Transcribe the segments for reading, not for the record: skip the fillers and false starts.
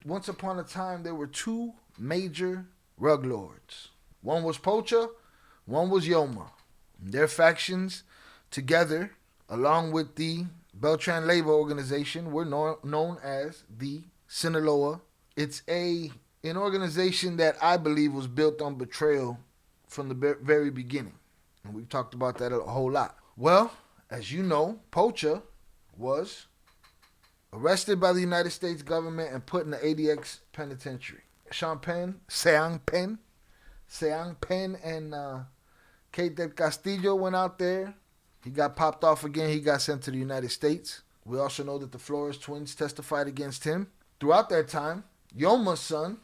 Once upon a time, there were two major rug lords. One was Pocha, one was Yoma. Their factions together, along with the Beltran Labor Organization, were known as the Sinaloa. It's an organization that I believe was built on betrayal from the very beginning. And we've talked about that a whole lot. Well, as you know, Pocha was arrested by the United States government and put in the ADX penitentiary. Seang Pen and Kate del Castillo went out there. He got popped off again. He got sent to the United States. We also know that the Flores twins testified against him. Throughout that time, Yoma's son,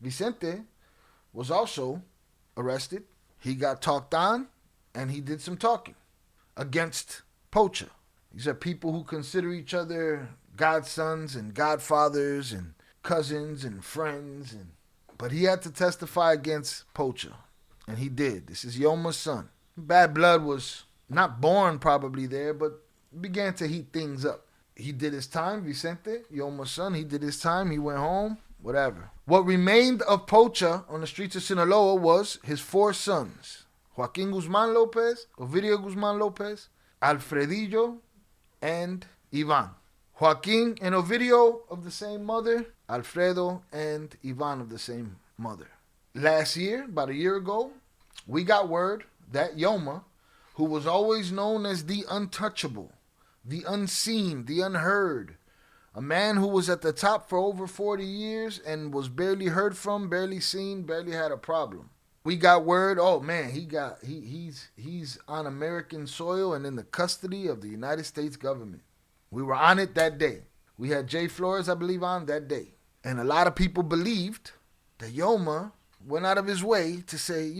Vicente, was also arrested. He got talked on, and he did some talking against Pocha. These are people who consider each other godsons and godfathers and cousins and friends. But he had to testify against Pocha, and he did. This is Yoma's son. Bad blood was not born probably there, but began to heat things up. He did his time, Vicente, Yoma's son. He did his time. He went home, whatever. What remained of Pocha on the streets of Sinaloa was his four sons, Joaquín Guzmán López, Ovidio Guzmán López, Alfredillo, and Ivan. Joaquín and Ovidio of the same mother, Alfredo and Ivan of the same mother. Last year, about a year ago, we got word that Yoma, who was always known as the untouchable, the unseen, the unheard, a man who was at the top for over 40 years and was barely heard from, barely seen, barely had a problem. We got word, oh man, he's on American soil and in the custody of the United States government. We were on it that day. We had Jay Flores, I believe, on that day. And a lot of people believed that Yoma went out of his way to say,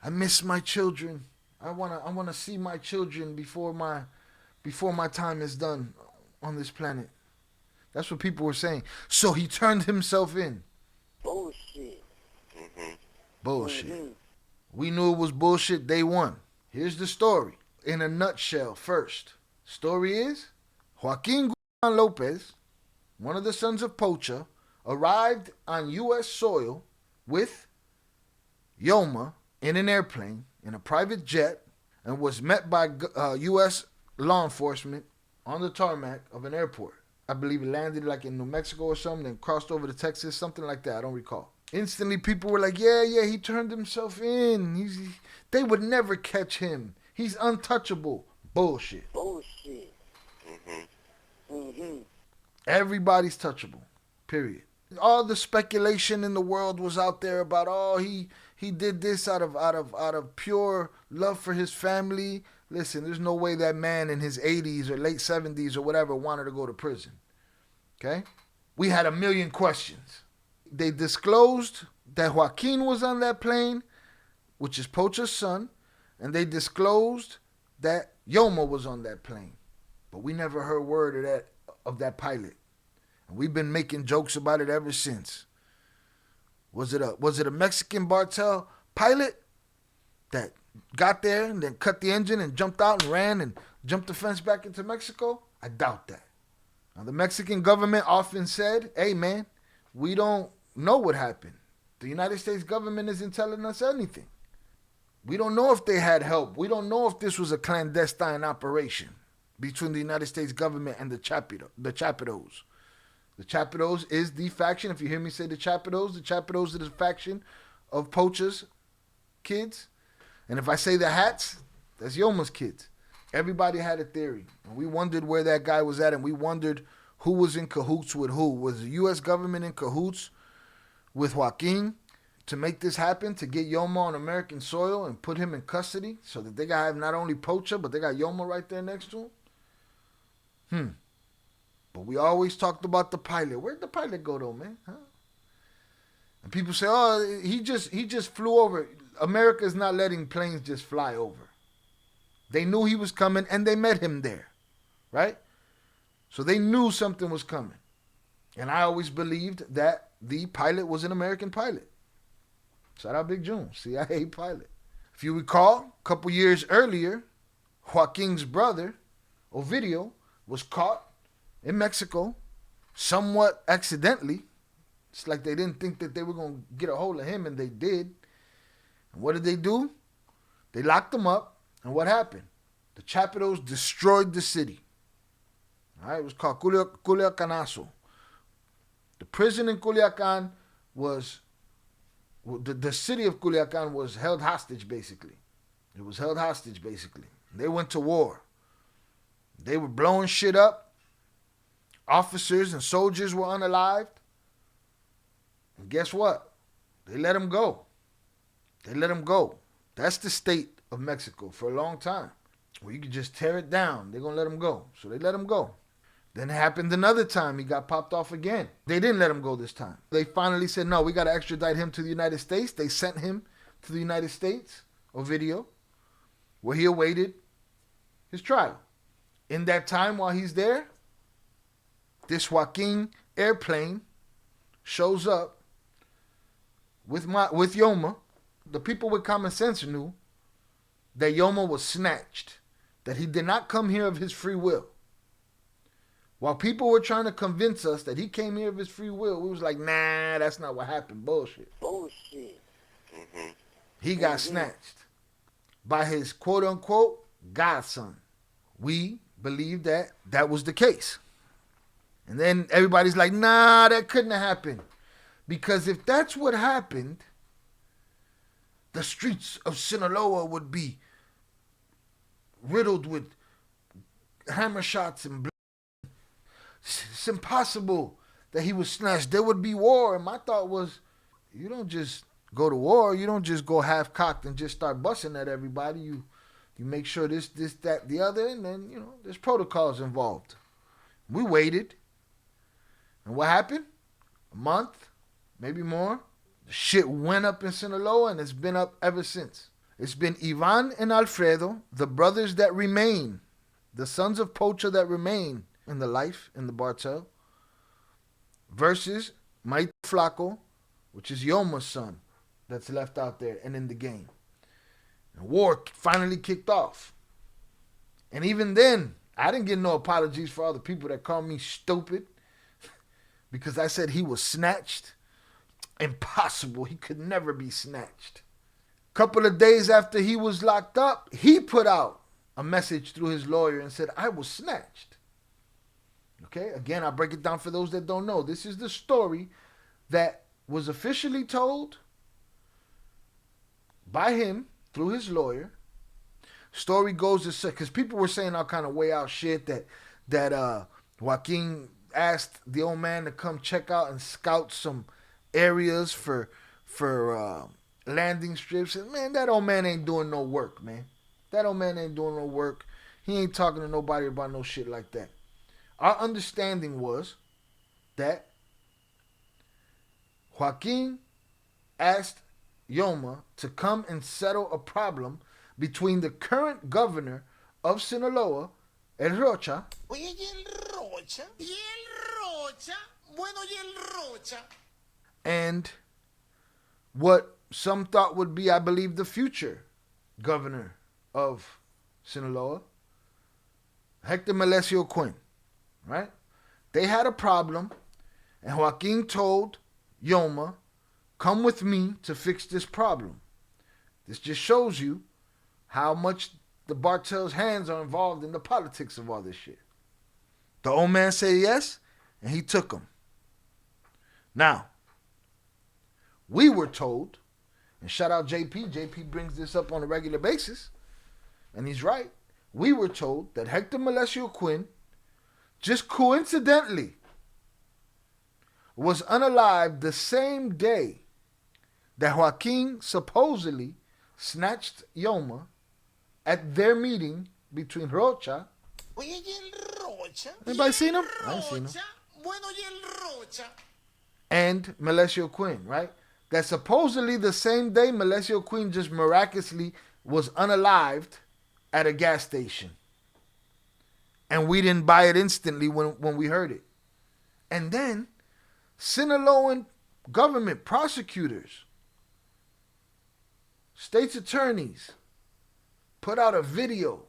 I miss my children. I wanna see my children before my time is done on this planet. That's what people were saying. So he turned himself in. Bullshit. Bullshit. We knew it was bullshit day one. Here's the story in a nutshell first. Story is, Joaquín Guzmán López, one of the sons of Pocha, arrived on U.S. soil with Yoma in an airplane, in a private jet, and was met by U.S. law enforcement on the tarmac of an airport. I believe it landed like in New Mexico or something, then crossed over to Texas, something like that. I don't recall. Instantly, people were like, yeah, he turned himself in. They would never catch him. He's untouchable. Bullshit. Everybody's touchable. Period. All the speculation in the world was out there about, he did this out of pure love for his family. Listen, there's no way that man in his 80s or late 70s or whatever wanted to go to prison. Okay? We had a million questions. They disclosed that Joaquin was on that plane, which is Pocha's son, and they disclosed that Yoma was on that plane. But we never heard word of that pilot. And we've been making jokes about it ever since. Was it a Mexican Bartel pilot that got there and then cut the engine and jumped out and ran and jumped the fence back into Mexico? I doubt that. Now, the Mexican government often said, hey, man, we don't know what happened. The United States government isn't telling us anything. We don't know if they had help. We don't know if this was a clandestine operation between the United States government and the Chapitos. The Chapitos is the faction. If you hear me say the Chapitos is the faction of Pocha's kids. And if I say the Hats, that's Yoma's kids. Everybody had a theory. And we wondered where that guy was at, and we wondered who was in cahoots with who. Was the U.S. government in cahoots with Joaquin to make this happen, to get Yoma on American soil and put him in custody so that they got to have not only Pocha, but they got Yoma right there next to him? But we always talked about the pilot. Where'd the pilot go though, man? Huh? And people say, oh, he just flew over. America's not letting planes just fly over. They knew he was coming and they met him there, right? So they knew something was coming. And I always believed that the pilot was an American pilot. Shout out Big June, CIA pilot. If you recall, a couple years earlier, Joaquin's brother, Ovidio, was caught in Mexico, somewhat accidentally, It's like they didn't think that they were going to get a hold of him, and they did. And what did they do? They locked him up, and what happened? The Chapitos destroyed the city. All right, it was called Culiacanazo. The prison in Culiacan was, the city of Culiacan was held hostage, basically. It was held hostage, basically. They went to war. They were blowing shit up. Officers and soldiers were unalived. And guess what? They let them go. They let them go. That's the state of Mexico for a long time. Where you could just tear it down. They're going to let them go. So they let him go. Then it happened another time. He got popped off again. They didn't let him go this time. They finally said, no, we got to extradite him to the United States. They sent him to the United States, Ovidio, where he awaited his trial. In that time while he's there, this Joaquín airplane shows up with Yoma. The people with common sense knew that Yoma was snatched, that he did not come here of his free will. While people were trying to convince us that he came here of his free will, we was like, nah, that's not what happened. Bullshit. Bullshit. Mm-hmm. He got snatched by his quote-unquote godson. We believe that that was the case. And then everybody's like, nah, that couldn't have happened. Because if that's what happened, the streets of Sinaloa would be riddled with hammer shots and blood. It's impossible that he was snatched. There would be war. And my thought was, you don't just go to war. You don't just go half-cocked and just start busting at everybody. You make sure this, that, the other, and then, there's protocols involved. We waited. And what happened? A month, maybe more. The shit went up in Sinaloa, and it's been up ever since. It's been Ivan and Alfredo, the brothers that remain, the sons of Pocha that remain in the life, in the Bartel, versus Maito Flaco, which is Yoma's son, that's left out there and in the game. And war finally kicked off. And even then, I didn't get no apologies for all the people that called me stupid because I said he was snatched. Impossible. He could never be snatched. A couple of days after he was locked up, he put out a message through his lawyer and said, I was snatched. Okay, again, I'll break it down for those that don't know. This is the story that was officially told by him through his lawyer. Story goes to say, because people were saying all kind of way out shit that Joaquín asked the old man to come check out and scout some areas for landing strips. And man, that old man ain't doing no work, man. That old man ain't doing no work. He ain't talking to nobody about no shit like that. Our understanding was that Joaquín asked Yoma to come and settle a problem between the current governor of Sinaloa, El Rocha. Oye, ¿y el Rocha? ¿Y el Rocha? Bueno, ¿y el Rocha? And what some thought would be, I believe, the future governor of Sinaloa, Hector Melesio Quinn. Right? They had a problem, and Joaquín told Yoma, come with me to fix this problem. This just shows you how much the Bartel's hands are involved in the politics of all this shit. The old man said yes, and he took him. Now, we were told, and shout out JP, JP brings this up on a regular basis, and he's right. We were told that Hector Melesio Quinn just coincidentally was unalived the same day that Joaquín supposedly snatched Yoma at their meeting between Rocha. Oye, ¿y el Rocha? Anybody seen him? I ain't seen him. Bueno, ¿y el Rocha? And Melesio Quinn, right? That supposedly the same day Melesio Quinn just miraculously was unalived at a gas station. And we didn't buy it instantly when we heard it. And then Sinaloan government prosecutors, state's attorneys put out a video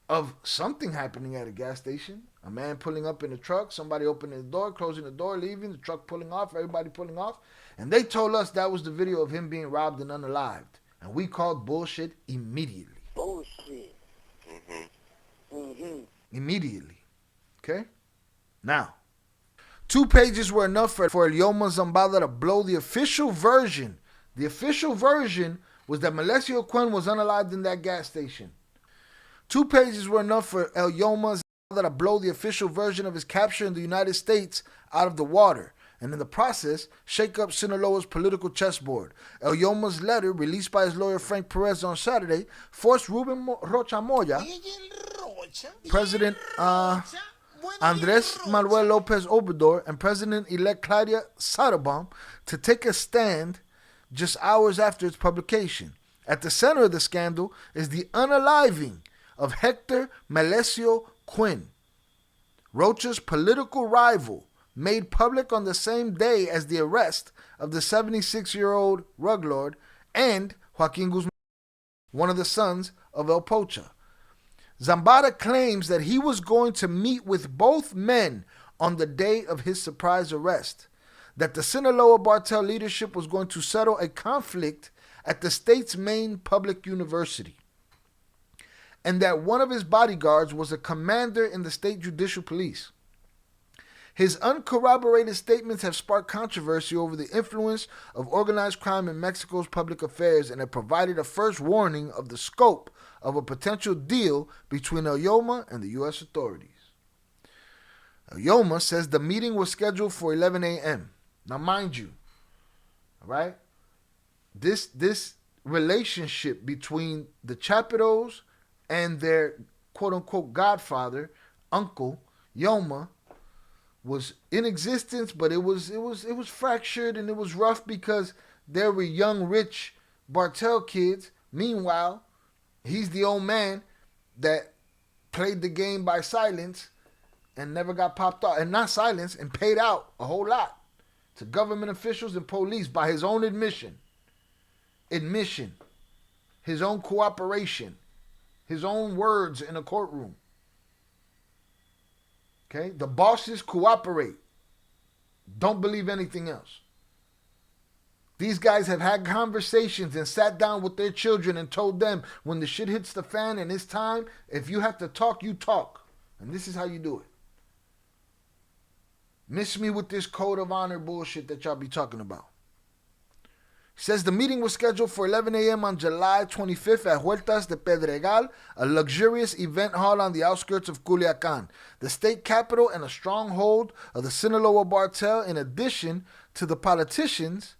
of something happening at a gas station. A man pulling up in a truck, somebody opening the door, closing the door, leaving, the truck pulling off, everybody pulling off. And they told us that was the video of him being robbed and unalived. And we called bullshit immediately. Bullshit. Immediately. Okay? Now, 2 pages were enough for Yoma Zambada to blow the official version. The official version was that Melesio Quinn was unalived in that gas station. 2 pages were enough for El Yoma Zambada to blow the official version of his capture in the United States out of the water, and in the process, shake up Sinaloa's political chessboard. El Yoma's letter, released by his lawyer Frank Perez on Saturday, forced Ruben Rocha Moya, President Andres Manuel Lopez Obrador, and President-elect Claudia Sheinbaum to take a stand just hours after its publication. At the center of the scandal is the unaliving of Hector Melesio Quinn, Rocha's political rival, made public on the same day as the arrest of the 76-year-old rug lord and Joaquín Guzmán, one of the sons of El Pocha. Zambada claims that he was going to meet with both men on the day of his surprise arrest, that the Sinaloa Cartel leadership was going to settle a conflict at the state's main public university, and that one of his bodyguards was a commander in the state judicial police. His uncorroborated statements have sparked controversy over the influence of organized crime in Mexico's public affairs and have provided a first warning of the scope of a potential deal between El Yoma and the U.S. authorities. El Yoma says the meeting was scheduled for 11 a.m. Now, mind you, all right, this relationship between the Chapitos and their quote-unquote godfather, Uncle Yoma, was in existence, but it was fractured and it was rough because there were young, rich Bartel kids. Meanwhile, he's the old man that played the game by silence and never got popped off, and not silence, and paid out a whole lot to government officials and police by his own admission, his own cooperation, his own words in a courtroom. Okay, the bosses cooperate. Don't believe anything else. These guys have had conversations and sat down with their children and told them when the shit hits the fan and it's time, if you have to talk, you talk. And this is how you do it. Miss me with this code of honor bullshit that y'all be talking about. Says the meeting was scheduled for 11 a.m. on July 25th at Huertas de Pedregal, a luxurious event hall on the outskirts of Culiacan, the state capital and a stronghold of the Sinaloa Cartel. In addition to the politicians,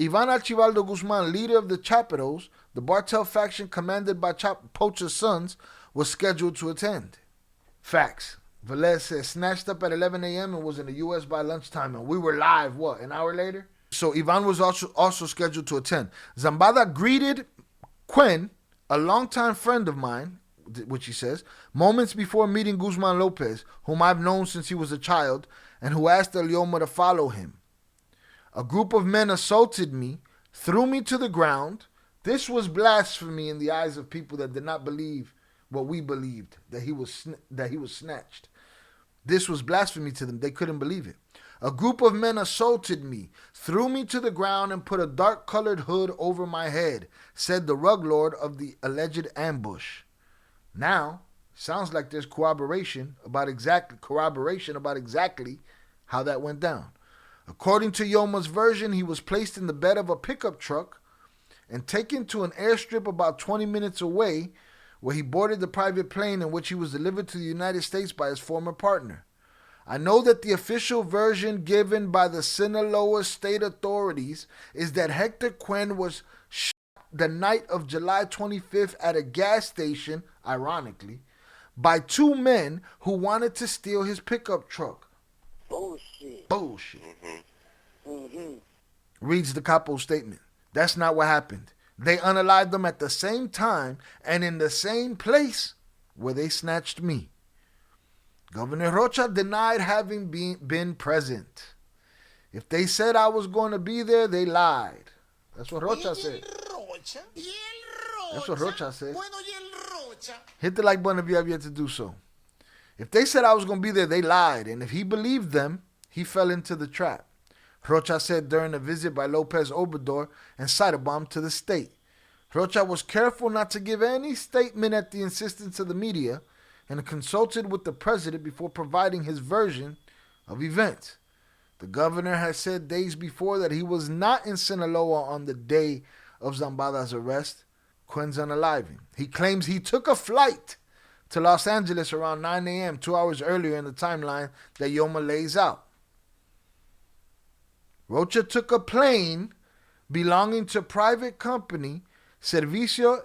Ivan Archibaldo Guzman, leader of the Chapitos, the Cartel faction commanded by Pocha's sons, was scheduled to attend. Facts. Velez says snatched up at 11 a.m. and was in the U.S. by lunchtime, and we were live, an hour later? So Ivan was also scheduled to attend. Zambada greeted Quinn, a longtime friend of mine, which he says, moments before meeting Guzmán López, whom I've known since he was a child, and who asked El Yoma to follow him. A group of men assaulted me, threw me to the ground. This was blasphemy in the eyes of people that did not believe what we believed, that he was snatched. This was blasphemy to them. They couldn't believe it. A group of men assaulted me, threw me to the ground, and put a dark-colored hood over my head, said the rug lord of the alleged ambush. Now, sounds like there's corroboration about exactly how that went down. According to Yoma's version, he was placed in the bed of a pickup truck and taken to an airstrip about 20 minutes away, where he boarded the private plane in which he was delivered to the United States by his former partner. I know that the official version given by the Sinaloa state authorities is that Hector Quinn was shot the night of July 25th at a gas station, ironically, by 2 men who wanted to steal his pickup truck. Bullshit. Reads the capo statement. That's not what happened. They unalived them at the same time and in the same place where they snatched me. Governor Rocha denied having been present. If they said I was going to be there, they lied. That's what Rocha said. That's what Rocha said. Hit the like button if you have yet to do so. If they said I was going to be there, they lied. And if he believed them, he fell into the trap. Rocha said during a visit by Lopez Obrador and Cyberbomb to the state. Rocha was careful not to give any statement at the insistence of the media and consulted with the president before providing his version of events. The governor had said days before that he was not in Sinaloa on the day of Zambada's arrest, Quinn's unaliving. He claims he took a flight to Los Angeles around 9 a.m., 2 hours earlier in the timeline that Yoma lays out. Rocha took a plane belonging to private company Servicio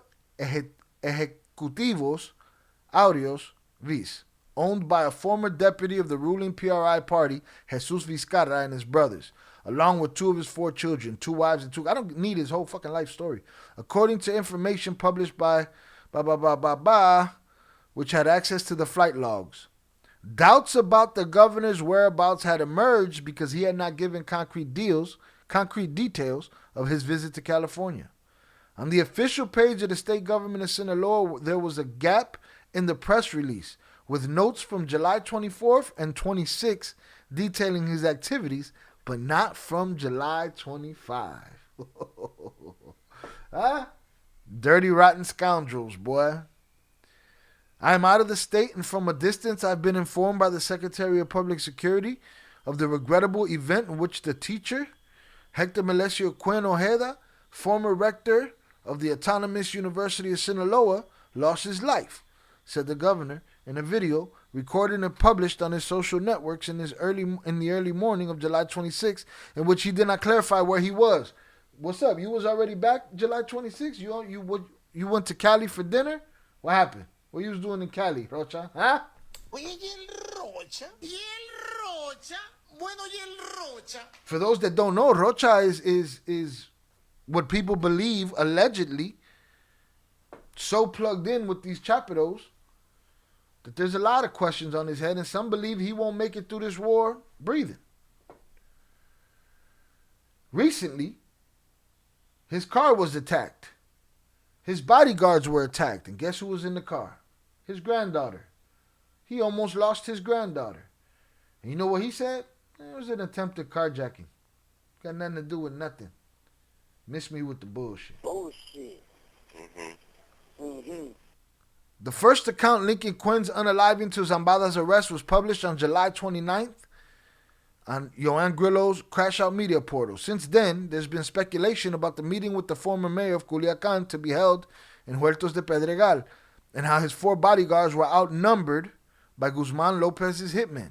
Ejecutivos Audios Vis, owned by a former deputy of the ruling PRI party, Jesus Vizcarra, and his brothers, along with 2 of his 4 children, 2 wives and 2... I don't need his whole fucking life story. According to information published by which had access to the flight logs. Doubts about the governor's whereabouts had emerged because he had not given concrete details of his visit to California. On the official page of the state government of Sinaloa, there was a gap in the press release with notes from July 24th and 26th detailing his activities, but not from July 25. Huh? Dirty, rotten scoundrels, boy. I am out of the state, and from a distance I've been informed by the Secretary of Public Security of the regrettable event in which the teacher, Hector Melesio Quinn Ojeda, former rector of the Autonomous University of Sinaloa, lost his life, said the governor in a video recorded and published on his social networks in the early morning of July 26, in which he did not clarify where he was. What's up? You was already back July 26? You went to Cali for dinner? What happened? What you was doing in Cali, Rocha? Huh? Oye, ¿y el Rocha? ¿Y el Rocha? Bueno, ¿y el Rocha? For those that don't know, Rocha is what people believe, allegedly, so plugged in with these Chapitos that there's a lot of questions on his head, and some believe he won't make it through this war breathing. Recently, his car was attacked. His bodyguards were attacked, and guess who was in the car? His granddaughter. He almost lost his granddaughter. And you know what he said? It was an attempted carjacking. Got nothing to do with nothing. Miss me with the bullshit. Bullshit. The first account linking Quinn's unaliving to Zambada's arrest was published on July 29th on Yoan Grillo's Crash Out Media portal. Since then, there's been speculation about the meeting with the former mayor of Culiacan to be held in Huertos de Pedregal, and how his 4 bodyguards were outnumbered by Guzmán López's hitmen.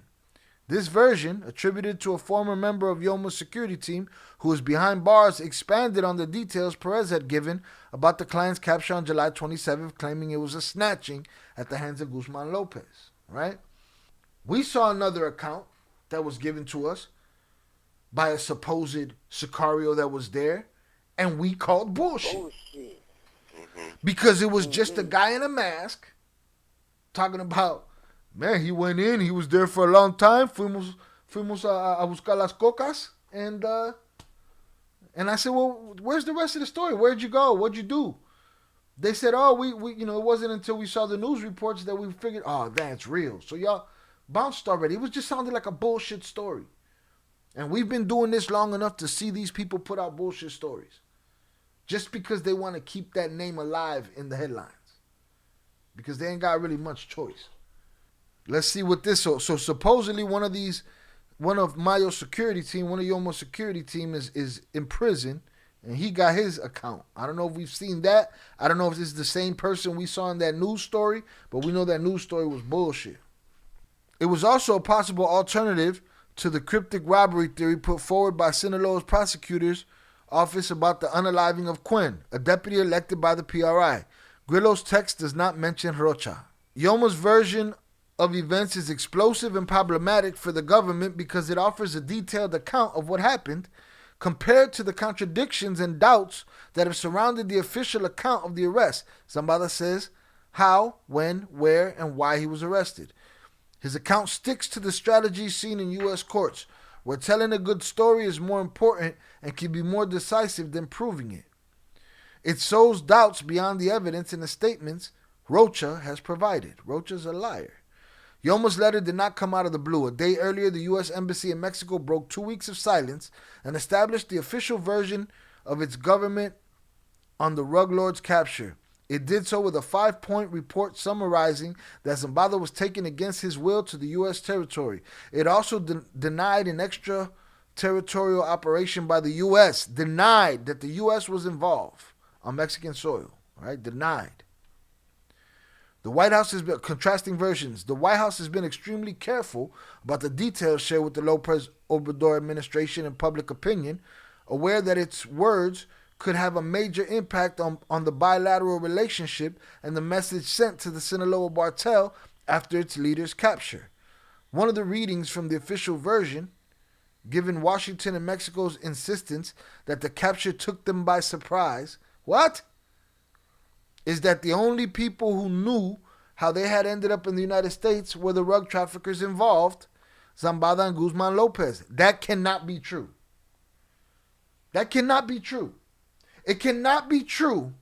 This version, attributed to a former member of Yoma's security team who was behind bars, expanded on the details Perez had given about the client's capture on July 27th, claiming it was a snatching at the hands of Guzmán López. Right? We saw another account that was given to us by a supposed Sicario that was there, and we called bullshit. Because it was just a guy in a mask talking about, man, he went in, he was there for a long time, fuimos a buscar las cocas, and I said, well, where's the rest of the story? Where'd you go? What'd you do? They said, oh, we it wasn't until we saw the news reports that we figured, oh, that's real. So y'all bounced already. It was just sounding like a bullshit story. And we've been doing this long enough to see these people put out bullshit stories. Just because they want to keep that name alive in the headlines. Because they ain't got really much choice. Let's see what this... So supposedly one of Mayo's security team, one of Yoma's security team is in prison. And he got his account. I don't know if we've seen that. I don't know if this is the same person we saw in that news story. But we know that news story was bullshit. It was also a possible alternative to the cryptic robbery theory put forward by Sinaloa's prosecutor's office about the unaliving of Quinn, a deputy elected by the PRI. Grillo's text does not mention Rocha. Yoma's version of events is explosive and problematic for the government because it offers a detailed account of what happened compared to the contradictions and doubts that have surrounded the official account of the arrest. Zambada says how, when, where, and why he was arrested. His account sticks to the strategies seen in U.S. courts, where telling a good story is more important and can be more decisive than proving it. It sows doubts beyond the evidence in the statements Rocha has provided. Rocha's a liar. Yoma's letter did not come out of the blue. A day earlier, the U.S. Embassy in Mexico broke 2 weeks of silence and established the official version of its government on the rug lord's capture. It did so with a 5-point report summarizing that Zambada was taken against his will to the U.S. territory. It also denied an extraterritorial operation by the U.S., denied that the U.S. was involved on Mexican soil, right? Denied. The White House has been contrasting versions. The White House has been extremely careful about the details shared with the Lopez Obrador administration and public opinion, aware that its words could have a major impact on the bilateral relationship and the message sent to the Sinaloa cartel after its leader's capture. One of the readings from the official version, given Washington and Mexico's insistence that the capture took them by surprise, is that the only people who knew how they had ended up in the United States were the rug traffickers involved, Zambada and Guzmán López. That cannot be true. That cannot be true. It cannot be true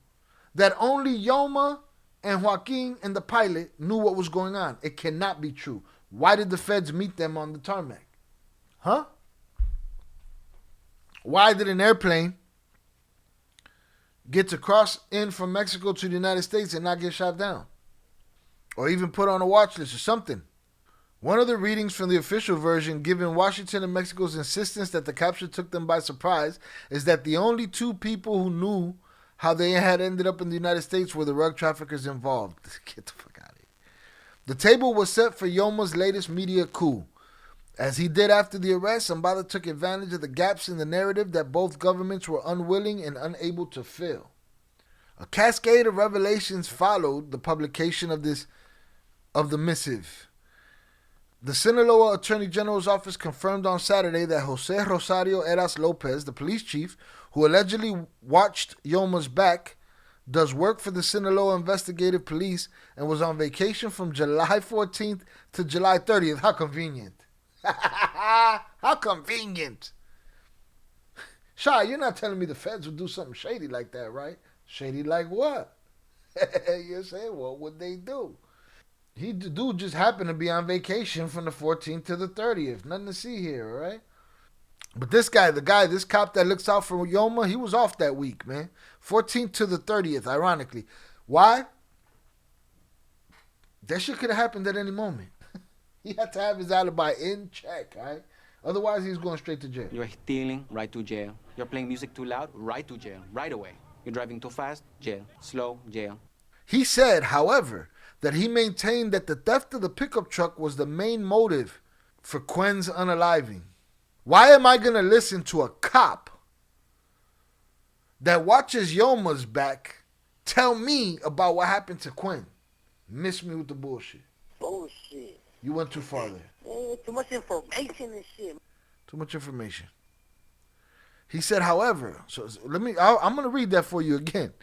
that only Yoma and Joaquín and the pilot knew what was going on. It cannot be true. Why did the feds meet them on the tarmac? Huh? Why did an airplane get to cross in from Mexico to the United States and not get shot down? Or even put on a watch list or something? One of the readings from the official version, given Washington and Mexico's insistence that the capture took them by surprise, is that the only 2 people who knew how they had ended up in the United States were the rug traffickers involved. Get the fuck out of here. The table was set for Yoma's latest media coup. As he did after the arrest, Zambada took advantage of the gaps in the narrative that both governments were unwilling and unable to fill. A cascade of revelations followed the publication of the missive. The Sinaloa Attorney General's office confirmed on Saturday that Jose Rosario Eras Lopez, the police chief, who allegedly watched Yoma's back, does work for the Sinaloa Investigative Police and was on vacation from July 14th to July 30th. How convenient. How convenient. Shy, you're not telling me the feds would do something shady like that, right? Shady like what? You're saying, what would they do? The dude just happened to be on vacation from the 14th to the 30th. Nothing to see here, all right? But this cop that looks out for Yoma, he was off that week, man. 14th to the 30th, ironically. Why? That shit could have happened at any moment. He had to have his alibi in check, all right? Otherwise, he's going straight to jail. You're stealing, right to jail. You're playing music too loud, right to jail, right away. You're driving too fast, jail. Slow, jail. He said, however, that he maintained that the theft of the pickup truck was the main motive for Quinn's unaliving. Why am I going to listen to a cop that watches Yoma's back tell me about what happened to Quinn? Miss me with the bullshit. Bullshit. You went too far there. Too much information and shit. Too much information. He said, however, I'm going to read that for you again.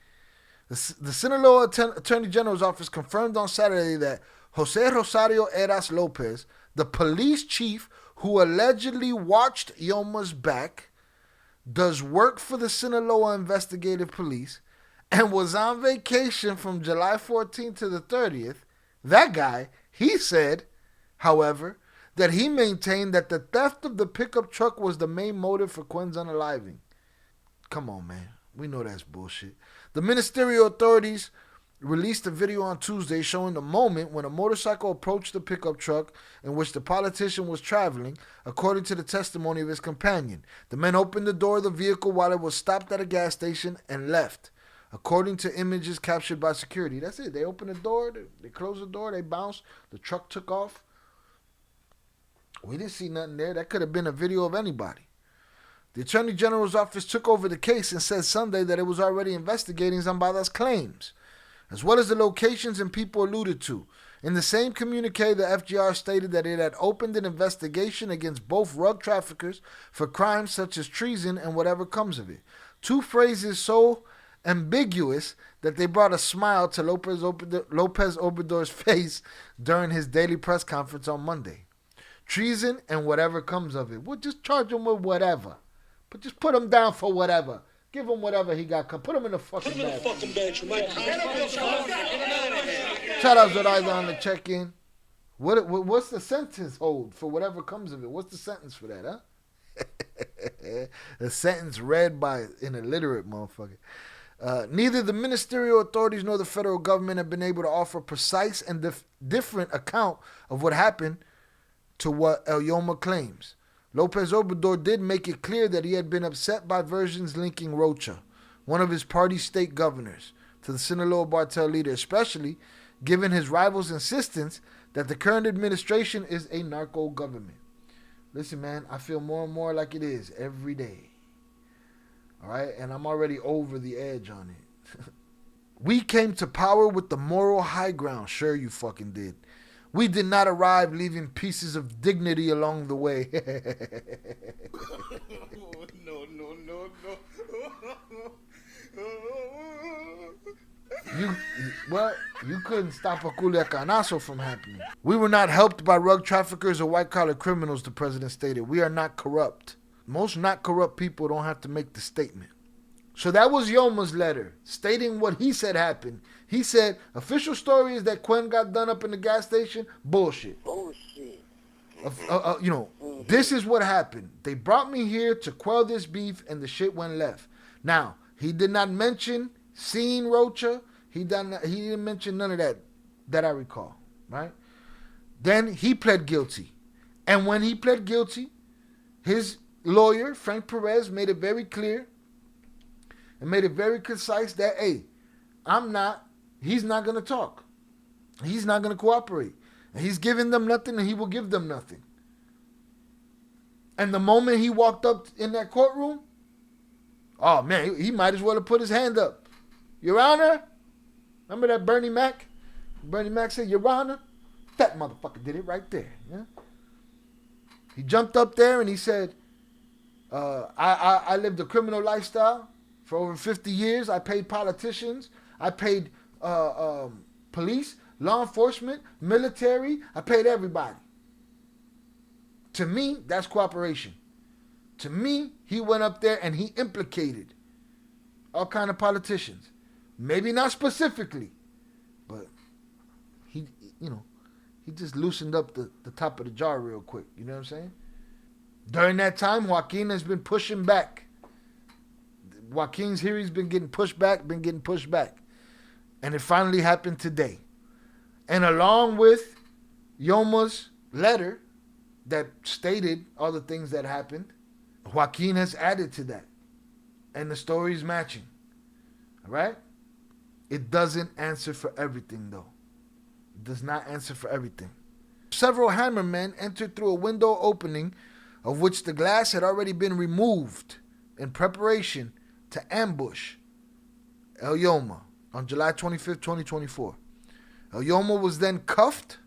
The Sinaloa Attorney General's office confirmed on Saturday that Jose Rosario Eras Lopez, the police chief who allegedly watched Yoma's back, does work for the Sinaloa Investigative Police and was on vacation from July 14th to the 30th. That guy, he said, however, that he maintained that the theft of the pickup truck was the main motive for Quinn's unaliving. Come on, man. We know that's bullshit. The ministerial authorities released a video on Tuesday showing the moment when a motorcycle approached the pickup truck in which the politician was traveling, according to the testimony of his companion. The men opened the door of the vehicle while it was stopped at a gas station and left, according to images captured by security. That's it. They opened the door, they closed the door, they bounced, the truck took off. We didn't see nothing there. That could have been a video of anybody. The Attorney General's office took over the case and said Sunday that it was already investigating Zambada's claims, as well as the locations and people alluded to. In the same communique, the FGR stated that it had opened an investigation against both rug traffickers for crimes such as treason and whatever comes of it. 2 phrases so ambiguous that they brought a smile to Lopez Obrador's face during his daily press conference on Monday. Treason and whatever comes of it. We'll just charge him with whatever. But just put him down for whatever. Give him whatever he got. Put him in the fucking bag. Shout out Zoraida on the check-in. What's the sentence hold for whatever comes of it? What's the sentence for that, huh? A sentence read by an illiterate motherfucker. Neither the ministerial authorities nor the federal government have been able to offer precise and different account of what happened to what El Yoma claims. Lopez Obrador did make it clear that he had been upset by versions linking Rocha, one of his party state governors, to the Sinaloa cartel leader, especially given his rival's insistence that the current administration is a narco government. Listen, man, I feel more and more like it is every day. All right? And I'm already over the edge on it. We came to power with the moral high ground. Sure you fucking did. We did not arrive leaving pieces of dignity along the way. No. You couldn't stop a culiacanazo from happening. We were not helped by rug traffickers or white-collar criminals, the president stated. We are not corrupt. Most not corrupt people don't have to make the statement. So that was Yoma's letter stating what he said happened. He said, official story is that Quen got done up in the gas station. Bullshit. Bullshit. This is what happened. They brought me here to quell this beef and the shit went left. Now, he did not mention seeing Rocha. He didn't mention none of that I recall, right? Then he pled guilty. And when he pled guilty, his lawyer, Frank Perez, made it very clear and made it very concise that, hey, he's not going to talk. He's not going to cooperate. And he's giving them nothing and he will give them nothing. And the moment he walked up in that courtroom, oh man, he might as well have put his hand up. Your Honor, remember that Bernie Mac? Bernie Mac said, Your Honor, that motherfucker did it right there. Yeah? He jumped up there and he said, I lived a criminal lifestyle for over 50 years. I paid politicians. I paid police, law enforcement, military. I paid everybody. To me, that's cooperation. To me, he went up there and he implicated all kind of politicians. Maybe not specifically, but he just loosened up the top of the jar real quick. You know what I'm saying? During that time, Joaquin has been pushing back. Joaquin's hearing's been getting pushed back. And it finally happened today. And along with Yoma's letter that stated all the things that happened, Joaquin has added to that. And the story's matching. All right? It doesn't answer for everything, though. It does not answer for everything. Several hammermen entered through a window opening of which the glass had already been removed in preparation to ambush El Yoma on July 25th, 2024. El Yoma was then cuffed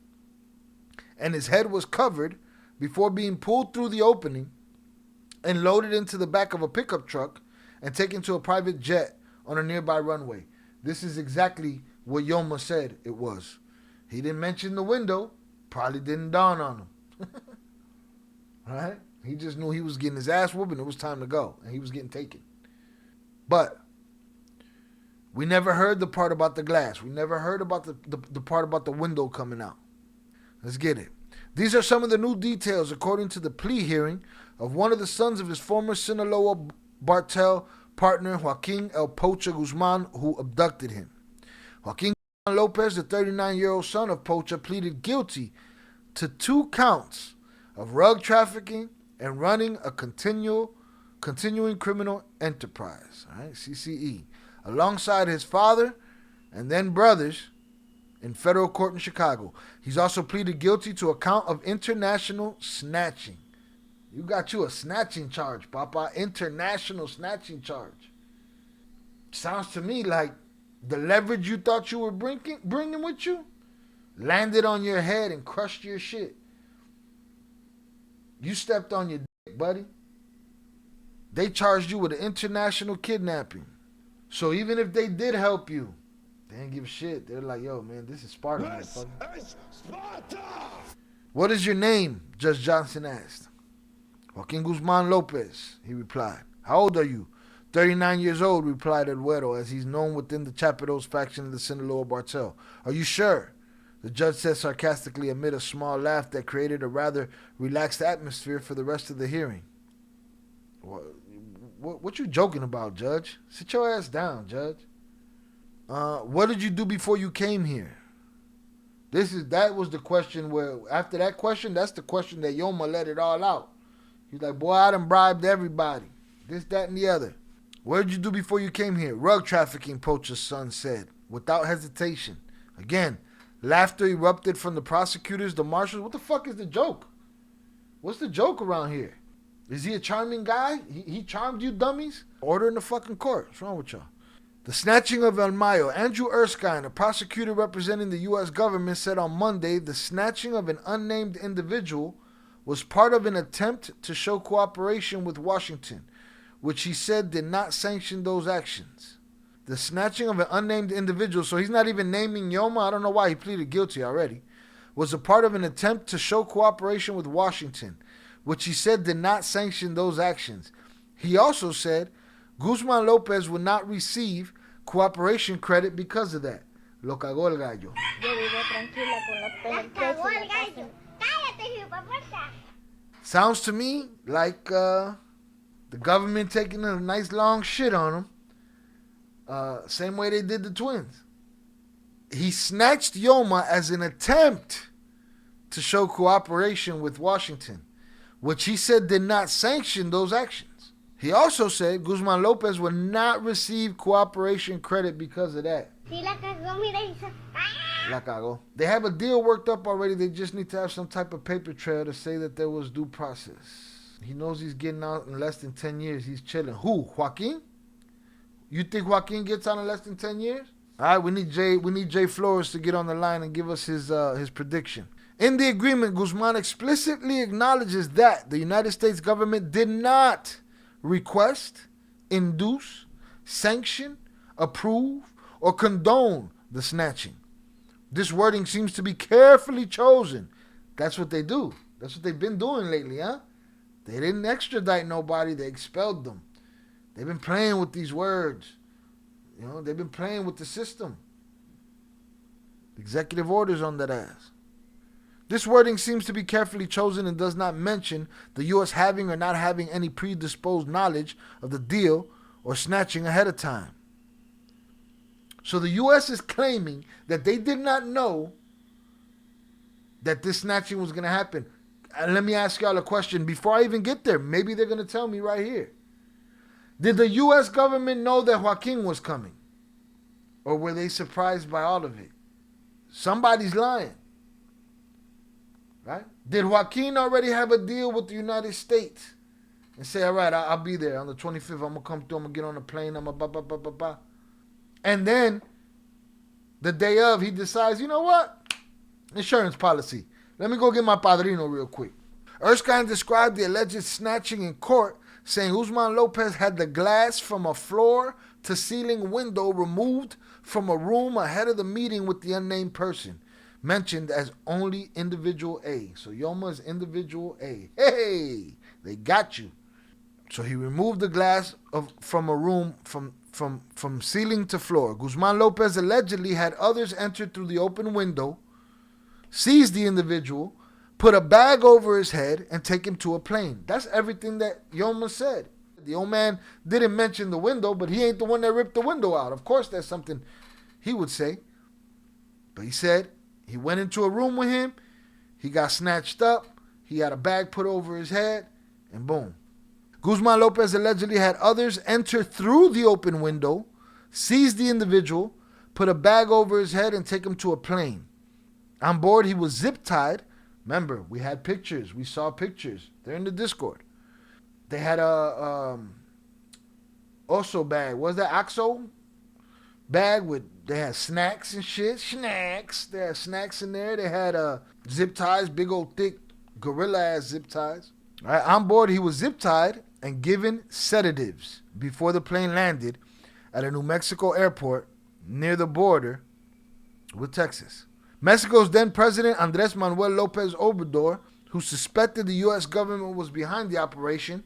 and his head was covered before being pulled through the opening and loaded into the back of a pickup truck and taken to a private jet on a nearby runway. This is exactly what Yoma said it was. He didn't mention the window. Probably didn't dawn on him. All right? He just knew he was getting his ass whooped and it was time to go. And he was getting taken. But we never heard the part about the glass. We never heard about the part about the window coming out. Let's get it. These are some of the new details according to the plea hearing of one of the sons of his former Sinaloa cartel partner, Joaquín El Pocha Guzmán, who abducted him. Joaquín Guzmán López, the 39-year-old son of Pocha, pleaded guilty to 2 counts of rug trafficking and running a continuing criminal enterprise, all right, CCE, alongside his father and then brothers in federal court in Chicago. He's also pleaded guilty to a count of international snatching. You got you a snatching charge, Papa. International snatching charge. Sounds to me like the leverage you thought you were bringing with you landed on your head and crushed your shit. You stepped on your dick, buddy. They charged you with an international kidnapping. So even if they did help you, they didn't give a shit. They're like, yo, man, this is Sparta. This is Sparta! What is your name? Judge Johnson asked. Joaquín Guzmán López, he replied. How old are you? 39 years old, replied El Güero, as he's known within the Chapitos faction of the Sinaloa cartel. Are you sure? The judge said sarcastically amid a small laugh that created a rather relaxed atmosphere for the rest of the hearing. What you joking about, Judge? Sit your ass down, Judge. What did you do before you came here? That was the question where, after that question, that's the question that Yoma let it all out. He's like, boy, I done bribed everybody. This, that, and the other. What did you do before you came here? Rug trafficking, Pocha's son said, without hesitation. Again, laughter erupted from the prosecutors, the marshals. What the fuck is the joke? What's the joke around here? Is he a charming guy? He charmed you dummies? Order in the fucking court. What's wrong with y'all? The snatching of El Mayo. Andrew Erskine, a prosecutor representing the U.S. government, said on Monday the snatching of an unnamed individual was part of an attempt to show cooperation with Washington, which he said did not sanction those actions. The snatching of an unnamed individual, so he's not even naming Yoma, I don't know why he pleaded guilty already, was a part of an attempt to show cooperation with Washington, which he said did not sanction those actions. He also said Guzmán López would not receive cooperation credit because of that. Lo cagó el gallo. Sounds to me like the government taking a nice long shit on him. Same way they did the twins. He snatched Yoma as an attempt to show cooperation with Washington, which he said did not sanction those actions. He also said Guzmán López would not receive cooperation credit because of that. La cagó. They have a deal worked up already. They just need to have some type of paper trail to say that there was due process. He knows he's getting out in less than 10 years. He's chilling. Who? Joaquín? You think Joaquín gets out in less than 10 years? All right, we need Jay Flores to get on the line and give us his prediction. In the agreement, Guzmán explicitly acknowledges that the United States government did not request, induce, sanction, approve, or condone the snatching. This wording seems to be carefully chosen. That's what they do. That's what they've been doing lately, huh? They didn't extradite nobody. They expelled them. They've been playing with these words. You know, they've been playing with the system. Executive orders on that ass. This wording seems to be carefully chosen and does not mention the U.S. having or not having any predisposed knowledge of the deal or snatching ahead of time. So the U.S. is claiming that they did not know that this snatching was going to happen. And let me ask y'all a question before I even get there. Maybe they're going to tell me right here. Did the U.S. government know that Joaquín was coming? Or were they surprised by all of it? Somebody's lying. Right? Did Joaquín already have a deal with the United States? And say, all right, I'll be there on the 25th. I'm going to come through. I'm going to get on a plane. I'm going to And then, the day of, he decides, you know what? Insurance policy. Let me go get my padrino real quick. Erskine described the alleged snatching in court, saying Guzmán López had the glass from a floor-to-ceiling window removed from a room ahead of the meeting with the unnamed person, mentioned as only individual A. So Yoma is individual A. Hey, they got you. So he removed the glass from a room from ceiling to floor. Guzmán López allegedly had others enter through the open window, seize the individual, put a bag over his head, and take him to a plane. That's everything that Yoma said. The old man didn't mention the window, but he ain't the one that ripped the window out. Of course, that's something he would say. But he said he went into a room with him, he got snatched up, he had a bag put over his head, and boom. Guzmán López allegedly had others enter through the open window, seize the individual, put a bag over his head, and take him to a plane. On board, he was zip-tied. Remember, we had pictures. We saw pictures. They're in the Discord. They had a Oso bag. What's that? Oxo bag with, they had snacks and shit. Snacks. They had snacks in there. They had zip ties, big old thick gorilla-ass zip ties. All right, on board, he was zip-tied and given sedatives before the plane landed at a New Mexico airport near the border with Texas. Mexico's then President Andrés Manuel López Obrador, who suspected the U.S. government was behind the operation,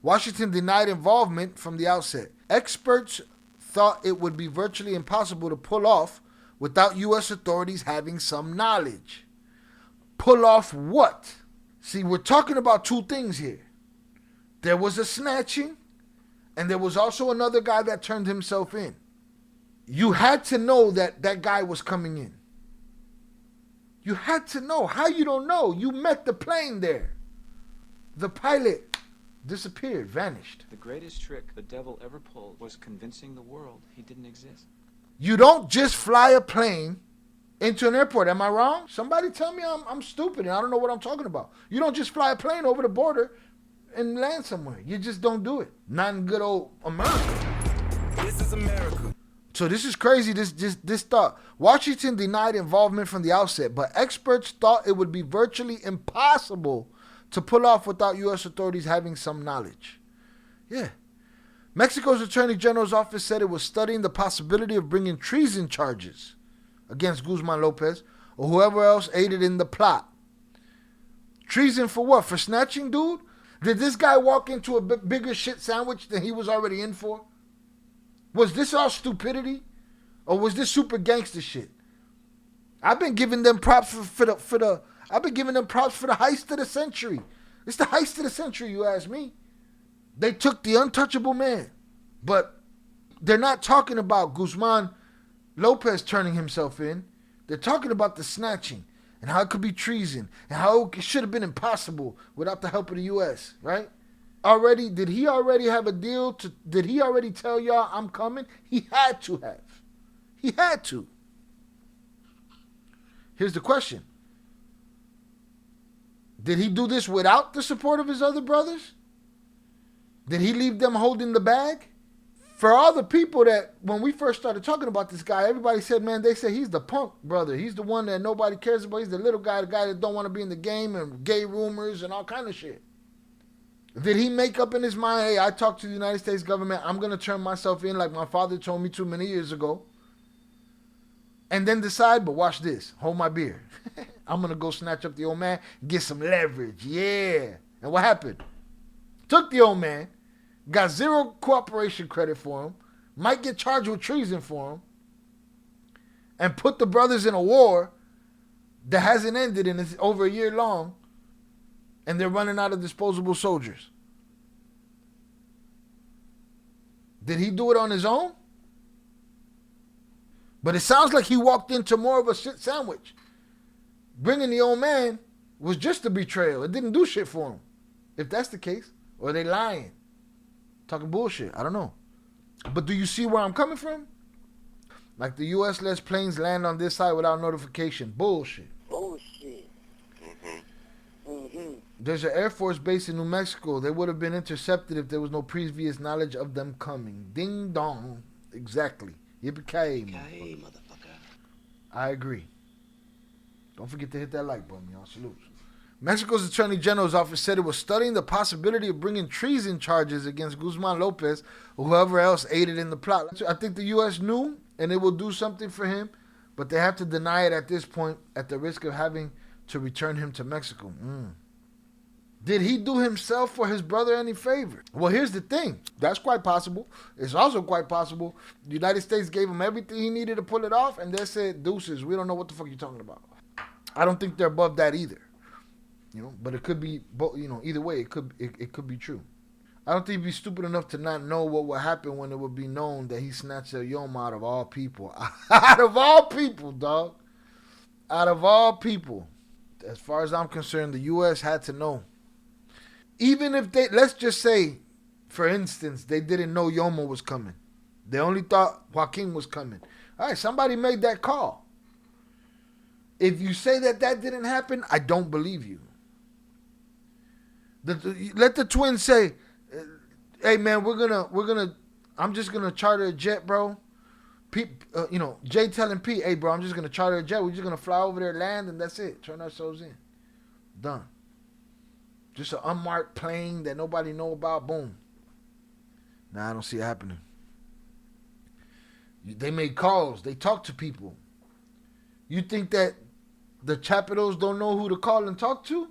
Washington denied involvement from the outset. Experts thought it would be virtually impossible to pull off without U.S. authorities having some knowledge. Pull off what? See, we're talking about two things here. There was a snatching, and there was also another guy that turned himself in. You had to know that that guy was coming in. You had to know. How you don't know? You met the plane there. The pilot disappeared, vanished. The greatest trick the devil ever pulled was convincing the world he didn't exist. You don't just fly a plane into an airport. Am I wrong? Somebody tell me I'm stupid and I don't know what I'm talking about. You don't just fly a plane over the border and land somewhere. You just don't do it. Not in good old America. This is America. So this is crazy, this thought. Washington denied involvement from the outset, but experts thought it would be virtually impossible to pull off without U.S. authorities having some knowledge. Yeah. Mexico's Attorney General's office said it was studying the possibility of bringing treason charges against Guzmán López or whoever else aided in the plot. Treason for what? For snatching, dude? Did this guy walk into a bigger shit sandwich than he was already in for? Was this all stupidity? Or was this super gangster shit? I've been giving them props for the heist of the century. It's the heist of the century, you ask me. They took the untouchable man. But they're not talking about Guzmán López turning himself in. They're talking about the snatching and how it could be treason and how it should have been impossible without the help of the U.S., right? Did he already have a deal? Did he already tell y'all I'm coming? He had to have. He had to. Here's the question. Did he do this without the support of his other brothers? Did he leave them holding the bag? For all the people that, when we first started talking about this guy, everybody said, man, they said he's the punk brother. He's the one that nobody cares about. He's the little guy, the guy that don't want to be in the game and gay rumors and all kind of shit. Did he make up in his mind, hey, I talked to the United States government, I'm going to turn myself in like my father told me to many years ago. And then decide, but watch this, hold my beer. I'm going to go snatch up the old man, get some leverage, yeah. And what happened? Took the old man, got zero cooperation credit for him, might get charged with treason for him, and put the brothers in a war that hasn't ended and it's over a year long, and they're running out of disposable soldiers. Did he do it on his own? But it sounds like he walked into more of a shit sandwich. Bringing the old man was just a betrayal. It didn't do shit for him. If that's the case. Or are they lying? Talking bullshit. I don't know. But do you see where I'm coming from? Like the U.S. lets planes land on this side without notification. Bullshit. Bullshit. There's an Air Force base in New Mexico. They would have been intercepted if there was no previous knowledge of them coming. Ding dong. Exactly. Yippee-ki-yay, motherfucker. I agree. Don't forget to hit that like button, y'all. Salute. Mexico's Attorney General's office said it was studying the possibility of bringing treason charges against Guzmán López or whoever else aided in the plot. I think the U.S. knew, and it will do something for him, but they have to deny it at this point at the risk of having to return him to Mexico. Did he do himself or his brother any favor? Well, here's the thing. That's quite possible. It's also quite possible the United States gave him everything he needed to pull it off, and they said, deuces, we don't know what the fuck you're talking about. I don't think they're above that either. You know, but it could be, either way, it could be true. I don't think he'd be stupid enough to not know what would happen when it would be known that he snatched a Yoma out of all people. Out of all people, dog. Out of all people. As far as I'm concerned, the U.S. had to know. Even if they, let's just say, for instance, they didn't know Yoma was coming. They only thought Joaquín was coming. All right, somebody made that call. If you say that didn't happen, I don't believe you. Let the twins say, hey man, I'm just gonna charter a jet, bro. Pete, Jay telling Pete, hey bro, I'm just gonna charter a jet. We're just gonna fly over there, land, and that's it. Turn ourselves in. Done. Just an unmarked plane that nobody know about. Boom. Nah, I don't see it happening. They made calls. They talked to people. You think that the Chapitos don't know who to call and talk to?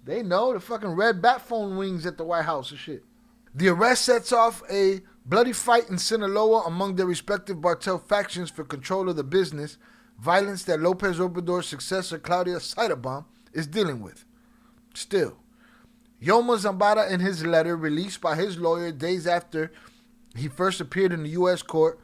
They know. The fucking red bat phone wings at the White House and shit. The arrest sets off a Bloody fight in Sinaloa among their respective cartel factions for control of the business, violence that Lopez Obrador's successor Claudia Sheinbaum is dealing with. Still, Yoma Zambada, in his letter released by his lawyer days after he first appeared in the U.S. court,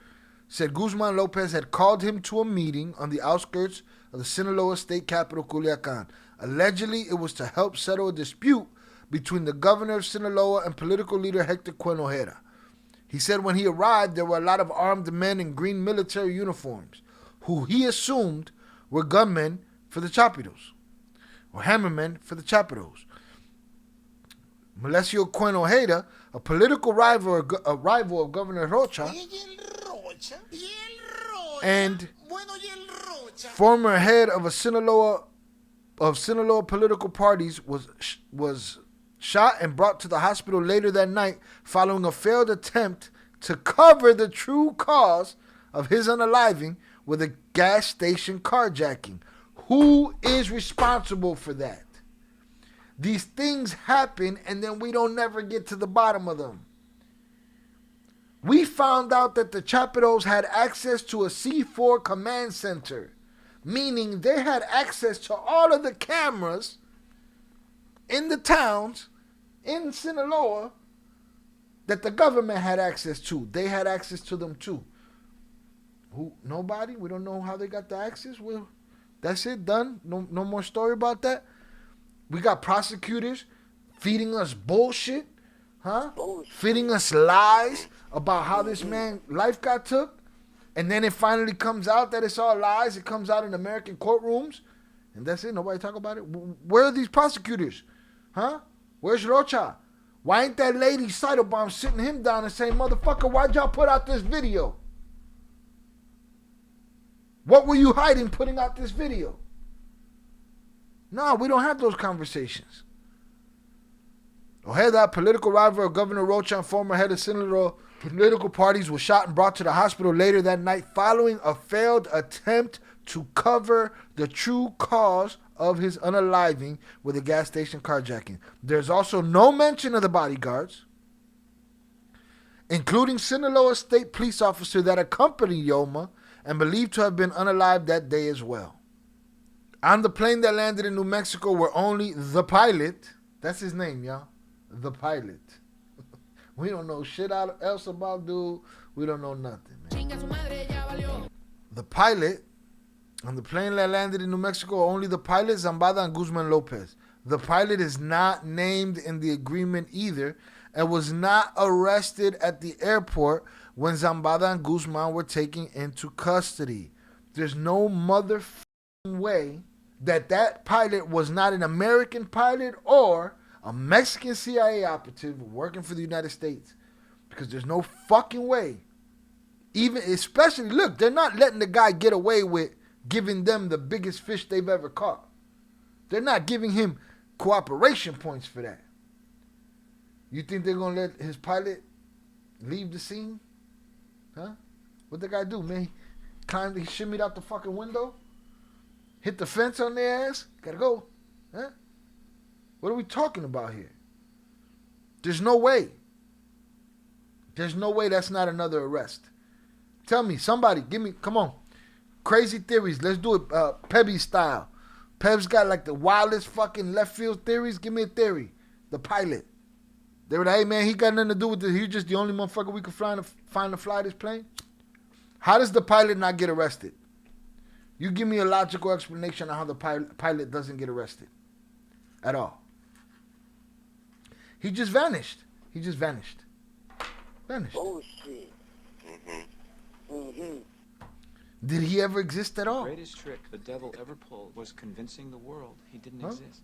said Guzmán López had called him to a meeting on the outskirts of the Sinaloa state capital, Culiacán. Allegedly, it was to help settle a dispute between the governor of Sinaloa and political leader Hector Cuenojera. He said when he arrived, there were a lot of armed men in green military uniforms, who he assumed were gunmen for the Chapitos, or hammermen for the Chapitos. Melesio Cuenojera, a political rival of Governor Rocha, and former head of Sinaloa political parties, was shot and brought to the hospital later that night following a failed attempt to cover the true cause of his unaliving with a gas station carjacking. Who is responsible for that? These things happen and then we don't never get to the bottom of them. We found out that the Chapitos had access to a C4 command center, meaning they had access to all of the cameras in the towns in Sinaloa that the government had access to. They had access to them too. Who? Nobody? We don't know how they got the access? Well, that's it, done. No more story about that. We got prosecutors feeding us bullshit, huh? Feeding us lies about how this man's life got took. And then it finally comes out that it's all lies. It comes out in American courtrooms. And that's it. Nobody talk about it. Where are these prosecutors? Huh? Where's Rocha? Why ain't that lady Sheinbaum sitting him down and saying, motherfucker, why'd y'all put out this video? What were you hiding putting out this video? No, we don't have those conversations. Ojeda, political rival of Governor Rocha and former head of Sinaloa political parties, was shot and brought to the hospital later that night following a failed attempt to cover the true cause of his unaliving with a gas station carjacking. There's also no mention of the bodyguards, including Sinaloa state police officer that accompanied Yoma and believed to have been unalived that day as well. On the plane that landed in New Mexico were only the pilot. That's his name, y'all. The pilot. We don't know shit else about dude. We don't know nothing, man. The pilot on the plane that landed in New Mexico, only the pilot, Zambada and Guzmán López. The pilot is not named in the agreement either and was not arrested at the airport when Zambada and Guzmán were taken into custody. There's no motherfucking way that pilot was not an American pilot or a Mexican CIA operative working for the United States, because there's no fucking way. Even especially, look, they're not letting the guy get away with giving them the biggest fish they've ever caught. They're not giving him cooperation points for that. You think they're gonna let his pilot leave the scene? Huh? What the guy do, man? He shimmied out the fucking window, hit the fence on their ass. Gotta go. Huh? What are we talking about here? There's no way. There's no way that's not another arrest. Tell me, somebody, give me, come on. Crazy theories. Let's do it Pebby style. Peb's got like the wildest fucking left field theories. Give me a theory. The pilot. They were like, hey man, he got nothing to do with this. He's just the only motherfucker we could find to fly this plane. How does the pilot not get arrested? You give me a logical explanation on how the pilot doesn't get arrested. At all. He just vanished. Vanished. Oh shit. Did he ever exist at all? The greatest trick the devil ever pulled was convincing the world he didn't exist.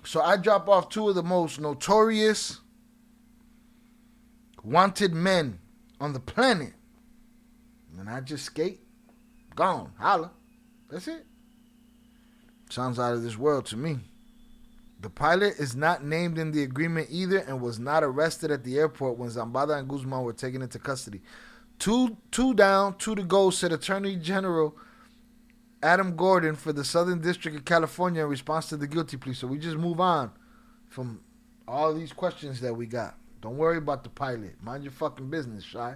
So I drop off two of the most notorious wanted men on the planet. And I just skate. Gone. Holla. That's it. Sounds out of this world to me. The pilot is not named in the agreement either and was not arrested at the airport when Zambada and Guzmán were taken into custody. Two down, two to go, said Attorney General Adam Gordon for the Southern District of California in response to the guilty plea. So we just move on from all these questions that we got. Don't worry about the pilot. Mind your fucking business, Shy.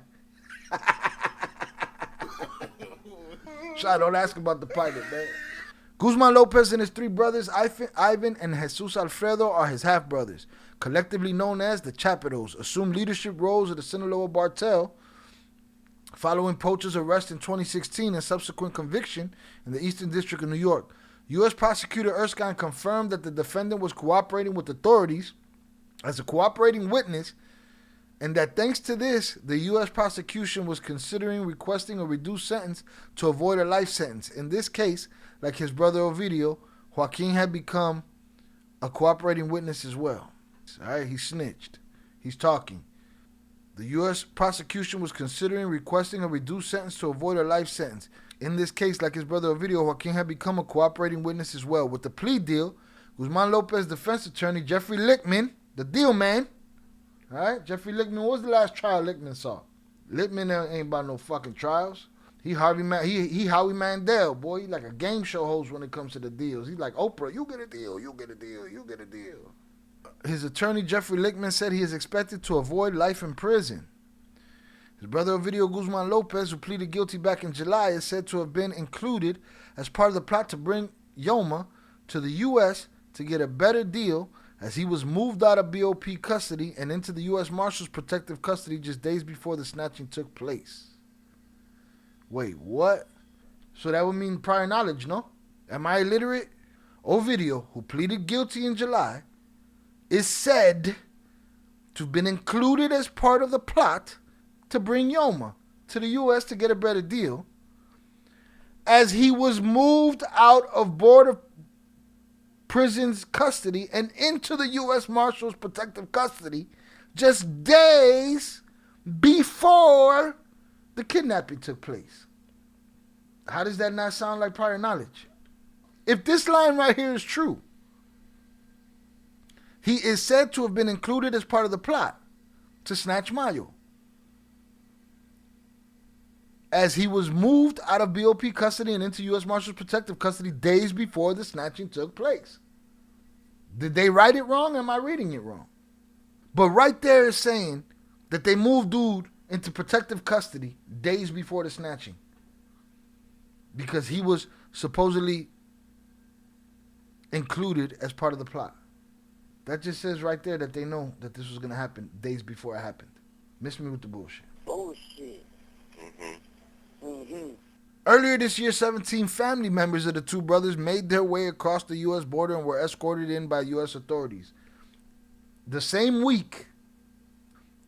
Shy, don't ask about the pilot, man. Guzmán López and his three brothers, Ivan and Jesus Alfredo, are his half-brothers, collectively known as the Chapitos, assumed leadership roles of the Sinaloa cartel following Pocha's arrest in 2016 and subsequent conviction in the Eastern District of New York. U.S. Prosecutor Erskine confirmed that the defendant was cooperating with authorities as a cooperating witness, and that thanks to this, the U.S. prosecution was considering requesting a reduced sentence to avoid a life sentence. In this case, like his brother Ovidio, Joaquin had become a cooperating witness as well. All right, he snitched. He's talking. The U.S. prosecution was considering requesting a reduced sentence to avoid a life sentence. In this case, like his brother Ovidio, Joaquin had become a cooperating witness as well. With the plea deal, Guzmán López defense attorney Jeffrey Lichtman, the deal man, all right, Jeffrey Lichtman, what was the last trial Lichtman saw? Lichtman ain't about no fucking trials. He Howie Mandel, boy. He like a game show host when it comes to the deals. He's like Oprah, you get a deal, you get a deal, you get a deal. His attorney, Jeffrey Lichtman, said he is expected to avoid life in prison. His brother Ovidio Guzmán López, who pleaded guilty back in July, is said to have been included as part of the plot to bring Yoma to the U.S. to get a better deal, as he was moved out of BOP custody and into the U.S. Marshal's protective custody just days before the snatching took place. Wait, what? So that would mean prior knowledge, no? Am I illiterate? Ovidio, who pleaded guilty in July, is said to have been included as part of the plot to bring Yoma to the U.S. to get a better deal, as he was moved out of Border Prison's custody and into the U.S. Marshal's protective custody just days before the kidnapping took place. How does that not sound like prior knowledge? If this line right here is true, he is said to have been included as part of the plot to snatch Mayo, as he was moved out of BOP custody and into U.S. Marshal's protective custody days before the snatching took place. Did they write it wrong? Am I reading it wrong? But right there is saying that they moved dude into protective custody days before the snatching, because he was supposedly included as part of the plot. That just says right there that they know that this was going to happen days before it happened. Miss me with the bullshit. Bullshit. Earlier this year, 17 family members of the two brothers made their way across the U.S. border and were escorted in by U.S. authorities. The same week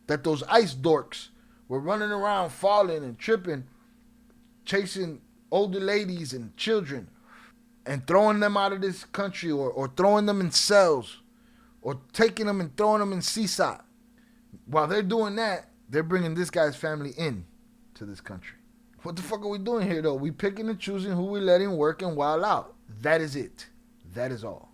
that those ICE dorks were running around falling and tripping, chasing older ladies and children and throwing them out of this country, or throwing them in cells, or taking them and throwing them in CSOT. While they're doing that, they're bringing this guy's family in to this country. What the fuck are we doing here, though? We picking and choosing who we letting work and wild out. That is it. That is all.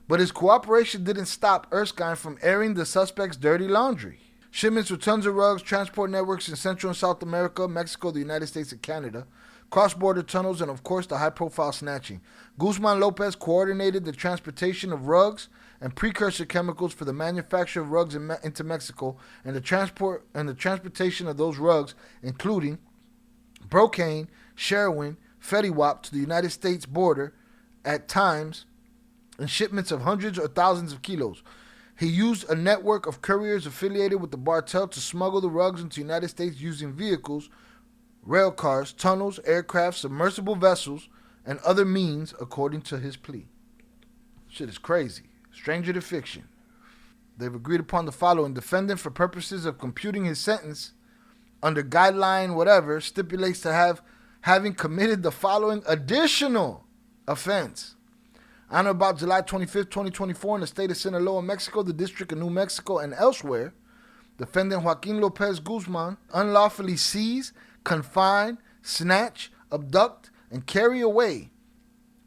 But his cooperation didn't stop Erskine from airing the suspect's dirty laundry. Shipments with tons of rugs, transport networks in Central and South America, Mexico, the United States, and Canada, cross-border tunnels, and of course the high-profile snatching. Guzmán López coordinated the transportation of rugs and precursor chemicals for the manufacture of rugs into Mexico, and the transportation of those rugs, including Brocaine, Sherwin, Fetty Wap, to the United States border at times in shipments of hundreds or thousands of kilos. He used a network of couriers affiliated with the cartel to smuggle the rugs into the United States using vehicles, rail cars, tunnels, aircraft, submersible vessels, and other means, according to his plea. Shit is crazy. Stranger to fiction. They've agreed upon the following. Defendant, for purposes of computing his sentence, under guideline whatever, stipulates to having committed the following additional offense. On or about July 25th, 2024, in the state of Sinaloa, Mexico, the District of New Mexico, and elsewhere, defendant Joaquín López Guzmán unlawfully seize, confine, snatch, abduct, and carry away,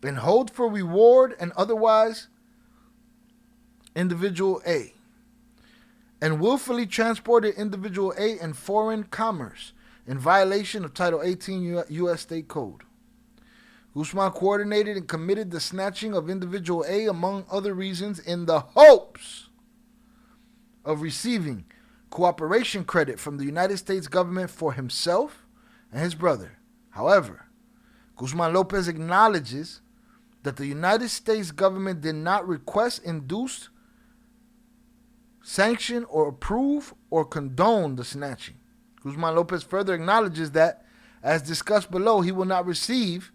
and hold for reward and otherwise individual A, and willfully transported individual A in foreign commerce in violation of Title 18 U.S. State Code. Guzmán coordinated and committed the snatching of individual A, among other reasons, in the hopes of receiving cooperation credit from the United States government for himself and his brother. However, Guzmán López acknowledges that the United States government did not request, induce, sanction, or approve or condone the snatching. Guzmán López further acknowledges that, as discussed below, he will not receive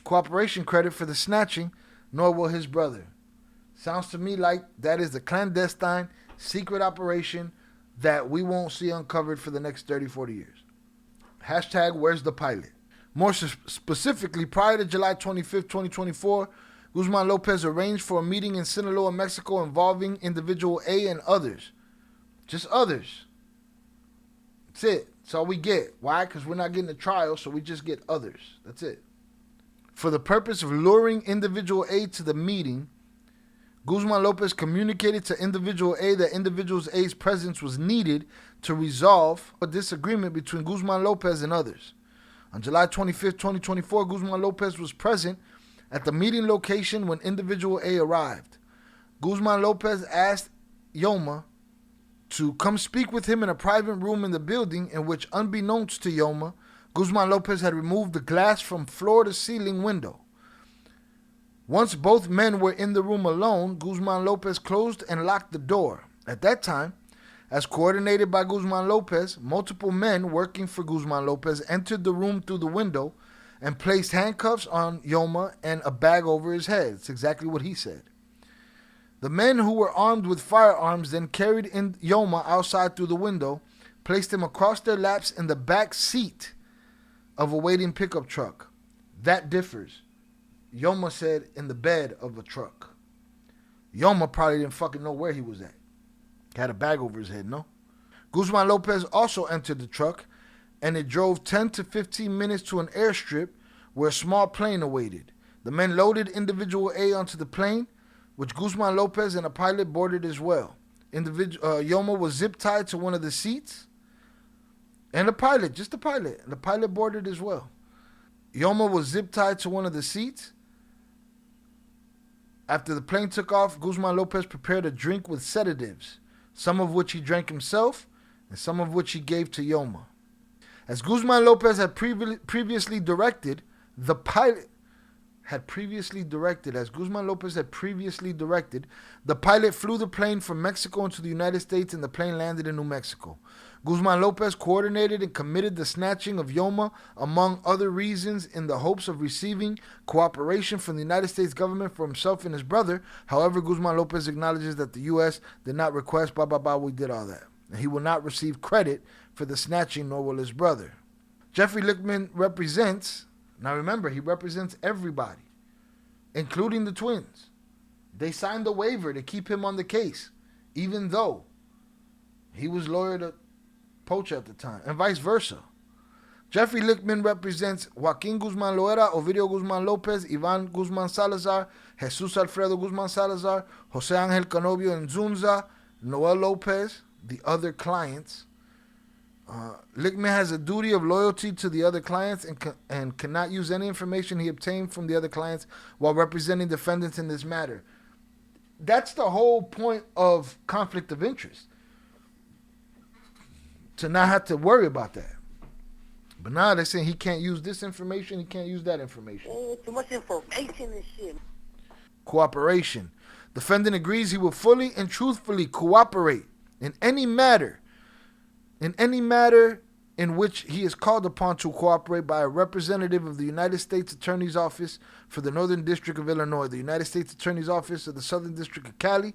cooperation credit for the snatching, nor will his brother. Sounds to me like that is a clandestine, secret operation that we won't see uncovered for the next 30, 40 years. Hashtag, where's the pilot? More specifically, prior to July 25th, 2024, Guzmán López arranged for a meeting in Sinaloa, Mexico involving individual A and others. Just others. That's it. That's all we get. Why? Because we're not getting a trial, so we just get others. That's it. For the purpose of luring individual A to the meeting, Guzmán López communicated to individual A that individual A's presence was needed to resolve a disagreement between Guzmán López and others. On July 25th, 2024, Guzmán López was present at the meeting location when individual A arrived. Guzmán López asked Yoma to come speak with him in a private room in the building, in which, unbeknownst to Yoma, Guzmán López had removed the glass from floor to ceiling window. Once both men were in the room alone, Guzmán López closed and locked the door. At that time, as coordinated by Guzmán López, multiple men working for Guzmán López entered the room through the window and placed handcuffs on Yoma and a bag over his head. It's exactly what he said. The men, who were armed with firearms, then carried in Yoma outside through the window, placed him across their laps in the back seat of a waiting pickup truck. That differs. Yoma said in the bed of a truck. Yoma probably didn't fucking know where he was at. Had a bag over his head, no? Guzmán López also entered the truck, and it drove 10 to 15 minutes to an airstrip where a small plane awaited. The men loaded individual A onto the plane, which Guzmán López and a pilot boarded as well. Yoma was zip-tied to one of the seats, and the pilot, just the pilot. The pilot boarded as well. Yoma was zip-tied to one of the seats. After the plane took off, Guzmán López prepared a drink with sedatives, some of which he drank himself and some of which he gave to Yoma. As Guzmán López had previously directed, the pilot flew the plane from Mexico into the United States, and the plane landed in New Mexico. Guzmán López coordinated and committed the snatching of Yoma, among other reasons, in the hopes of receiving cooperation from the United States government for himself and his brother. However, Guzmán López acknowledges that the U.S. did not request, we did all that. And he will not receive credit for the snatching, nor will his brother. Jeffrey Lichtman represents, now remember, he represents everybody, including the twins. They signed the waiver to keep him on the case, even though he was lawyer to Pocha at the time, and vice versa. Jeffrey Lichtman represents Joaquín Guzmán Loera, Ovidio Guzmán López, Iván Guzmán Salazar, Jesus Alfredo Guzmán Salazar, José Ángel Canovio Nzunza, Noel López, the other clients. Lichtman has a duty of loyalty to the other clients and cannot use any information he obtained from the other clients while representing defendants in this matter. That's the whole point of conflict of interest, to not have to worry about that. But now they're saying he can't use this information, he can't use that information. Too much information and shit. Cooperation. Defendant agrees he will fully and truthfully cooperate in any matter in which he is called upon to cooperate by a representative of the United States Attorney's Office for the Northern District of Illinois, the United States Attorney's Office of the Southern District of Cali,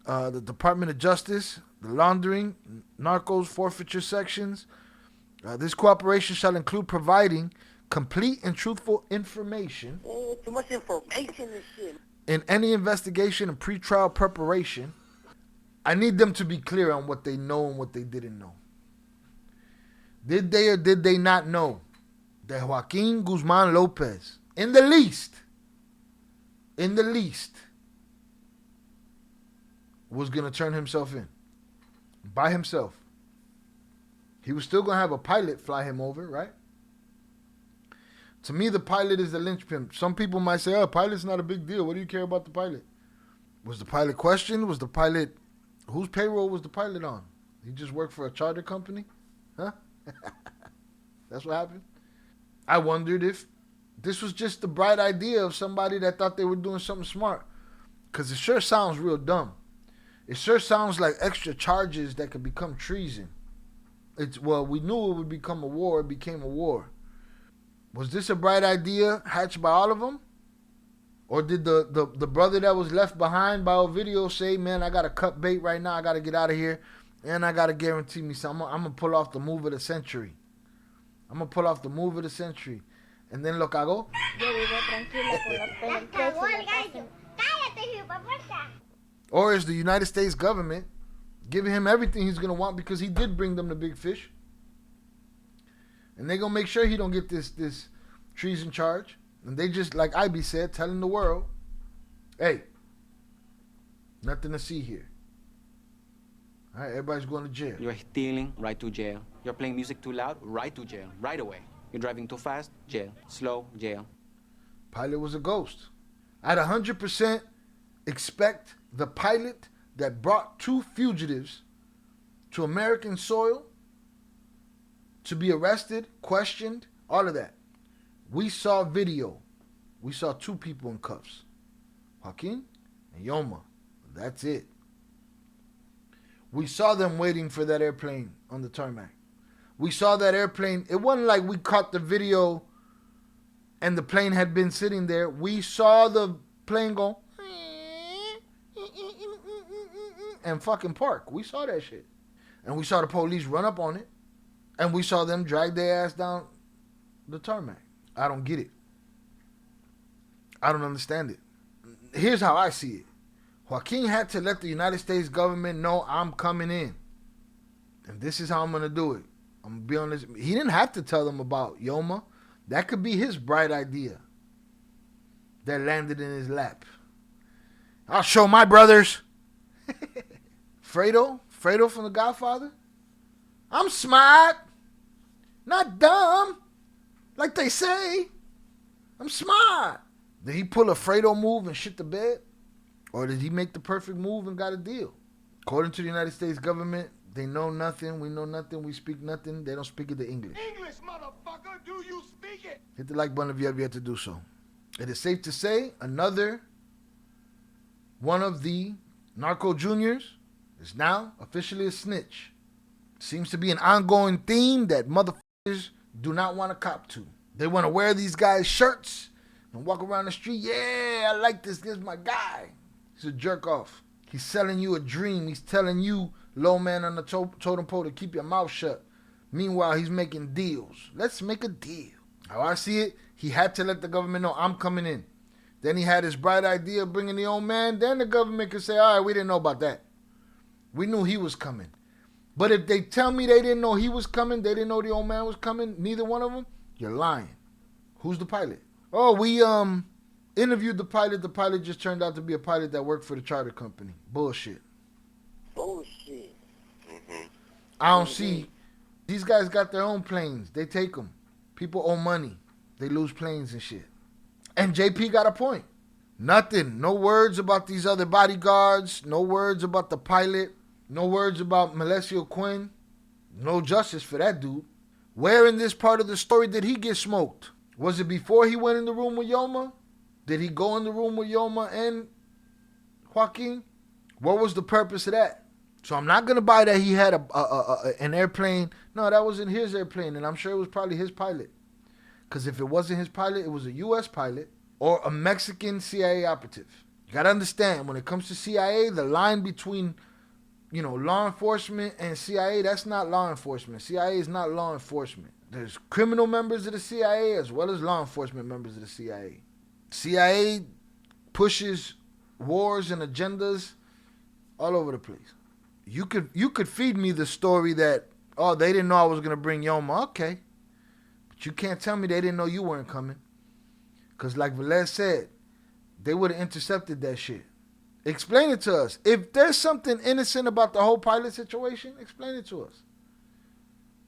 the Department of Justice, the laundering, narcos, forfeiture sections. This cooperation shall include providing complete and truthful information Too much information and shit. in any investigation and pretrial preparation. I need them to be clear on what they know and what they didn't know. Did they or did they not know that Joaquín Guzmán López, in the least, was going to turn himself in by himself? He was still going to have a pilot fly him over, right? To me, the pilot is the linchpin. Some people might say, pilot's not a big deal. What do you care about the pilot? Was the pilot questioned? Was the pilot Whose payroll was the pilot on? He just worked for a charter company? Huh? That's what happened? I wondered if this was just the bright idea of somebody that thought they were doing something smart. Because it sure sounds real dumb. It sure sounds like extra charges that could become treason. Well, we knew it would become a war. It became a war. Was this a bright idea hatched by all of them? Or did the brother that was left behind by a video say, man, I got to cut bait right now. I got to get out of here. And I got to guarantee me something. I'm going to pull off the move of the century. I'm going to pull off the move of the century. And then lo cago. Or is the United States government giving him everything he's going to want because he did bring them the big fish? And they're going to make sure he don't get this treason charge. And they just, like Ivy said, telling the world, hey, nothing to see here. All right, everybody's going to jail. You're stealing, right to jail. You're playing music too loud, right to jail, right away. You're driving too fast, jail. Slow, jail. Pilot was a ghost. I'd 100% expect the pilot that brought two fugitives to American soil to be arrested, questioned, all of that. We saw video. We saw two people in cuffs. Joaquín and Yoma. That's it. We saw them waiting for that airplane on the tarmac. We saw that airplane. It wasn't like we caught the video and the plane had been sitting there. We saw the plane go and fucking park. We saw that shit. And we saw the police run up on it. And we saw them drag their ass down the tarmac. I don't get it. I don't understand it. Here's how I see it. Joaquin had to let the United States government know I'm coming in. And this is how I'm going to do it. I'm going to be honest. He didn't have to tell them about Yoma. That could be his bright idea that landed in his lap. I'll show my brothers. Fredo from The Godfather. I'm smart. Not dumb. Like they say. I'm smart. Did he pull a Fredo move and shit the bed? Or did he make the perfect move and got a deal? According to the United States government, they know nothing, we know nothing, we speak nothing. They don't speak it the English. English, motherfucker, do you speak it? Hit the like button if you have yet to do so. It is safe to say another one of the Narco Juniors is now officially a snitch. Seems to be an ongoing theme that motherfuckers do not want to cop to. They want to wear these guys' shirts and walk around the street. Yeah, I like this. This is my guy. He's a jerk off. He's selling you a dream. He's telling you, low man on the totem pole, to keep your mouth shut. Meanwhile, he's making deals. Let's make a deal. How I see it, he had to let the government know I'm coming in. Then he had his bright idea of bringing the old man. Then the government could say, all right, we didn't know about that. We knew he was coming. But if they tell me they didn't know he was coming, they didn't know the old man was coming, neither one of them, you're lying. Who's the pilot? Oh, we interviewed the pilot. The pilot just turned out to be a pilot that worked for the charter company. Bullshit. Bullshit. I don't see. These guys got their own planes. They take them. People owe money. They lose planes and shit. And JP got a point. Nothing. No words about these other bodyguards. No words about the pilot. No words about Melesio Quinn. No justice for that dude. Where in this part of the story did he get smoked? Was it before he went in the room with Yoma? Did he go in the room with Yoma and Joaquin? What was the purpose of that? So I'm not going to buy that he had an airplane. No, that wasn't his airplane, and I'm sure it was probably his pilot. Because if it wasn't his pilot, it was a U.S. pilot or a Mexican CIA operative. You got to understand, when it comes to CIA, the line between, law enforcement and CIA, that's not law enforcement. CIA is not law enforcement. There's criminal members of the CIA as well as law enforcement members of the CIA. CIA pushes wars and agendas all over the place. You could feed me the story that, oh, they didn't know I was going to bring Yoma. Okay. But you can't tell me they didn't know you weren't coming. Because like Velez said, they would have intercepted that shit. Explain it to us. If there's something innocent about the whole pilot situation, explain it to us.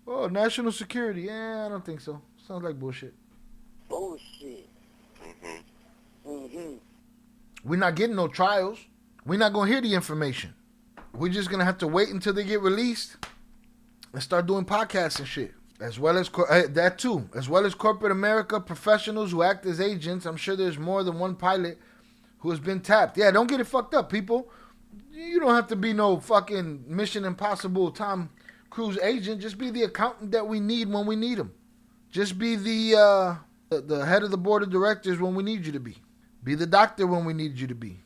Oh, national security. Yeah, I don't think so. Sounds like bullshit. Bullshit. We're not getting no trials. We're not going to hear the information. we're just gonna have to wait until they get released and start doing podcasts and shit. As well as that too. As well as corporate America professionals who act as agents. I'm sure there's more than one pilot who has been tapped. Yeah, don't get it fucked up, people. You don't have to be no fucking Mission Impossible Tom Cruise agent. Just be the accountant that we need when we need him. Just be the head of the board of directors when we need you to be. Be the doctor when we need you to be.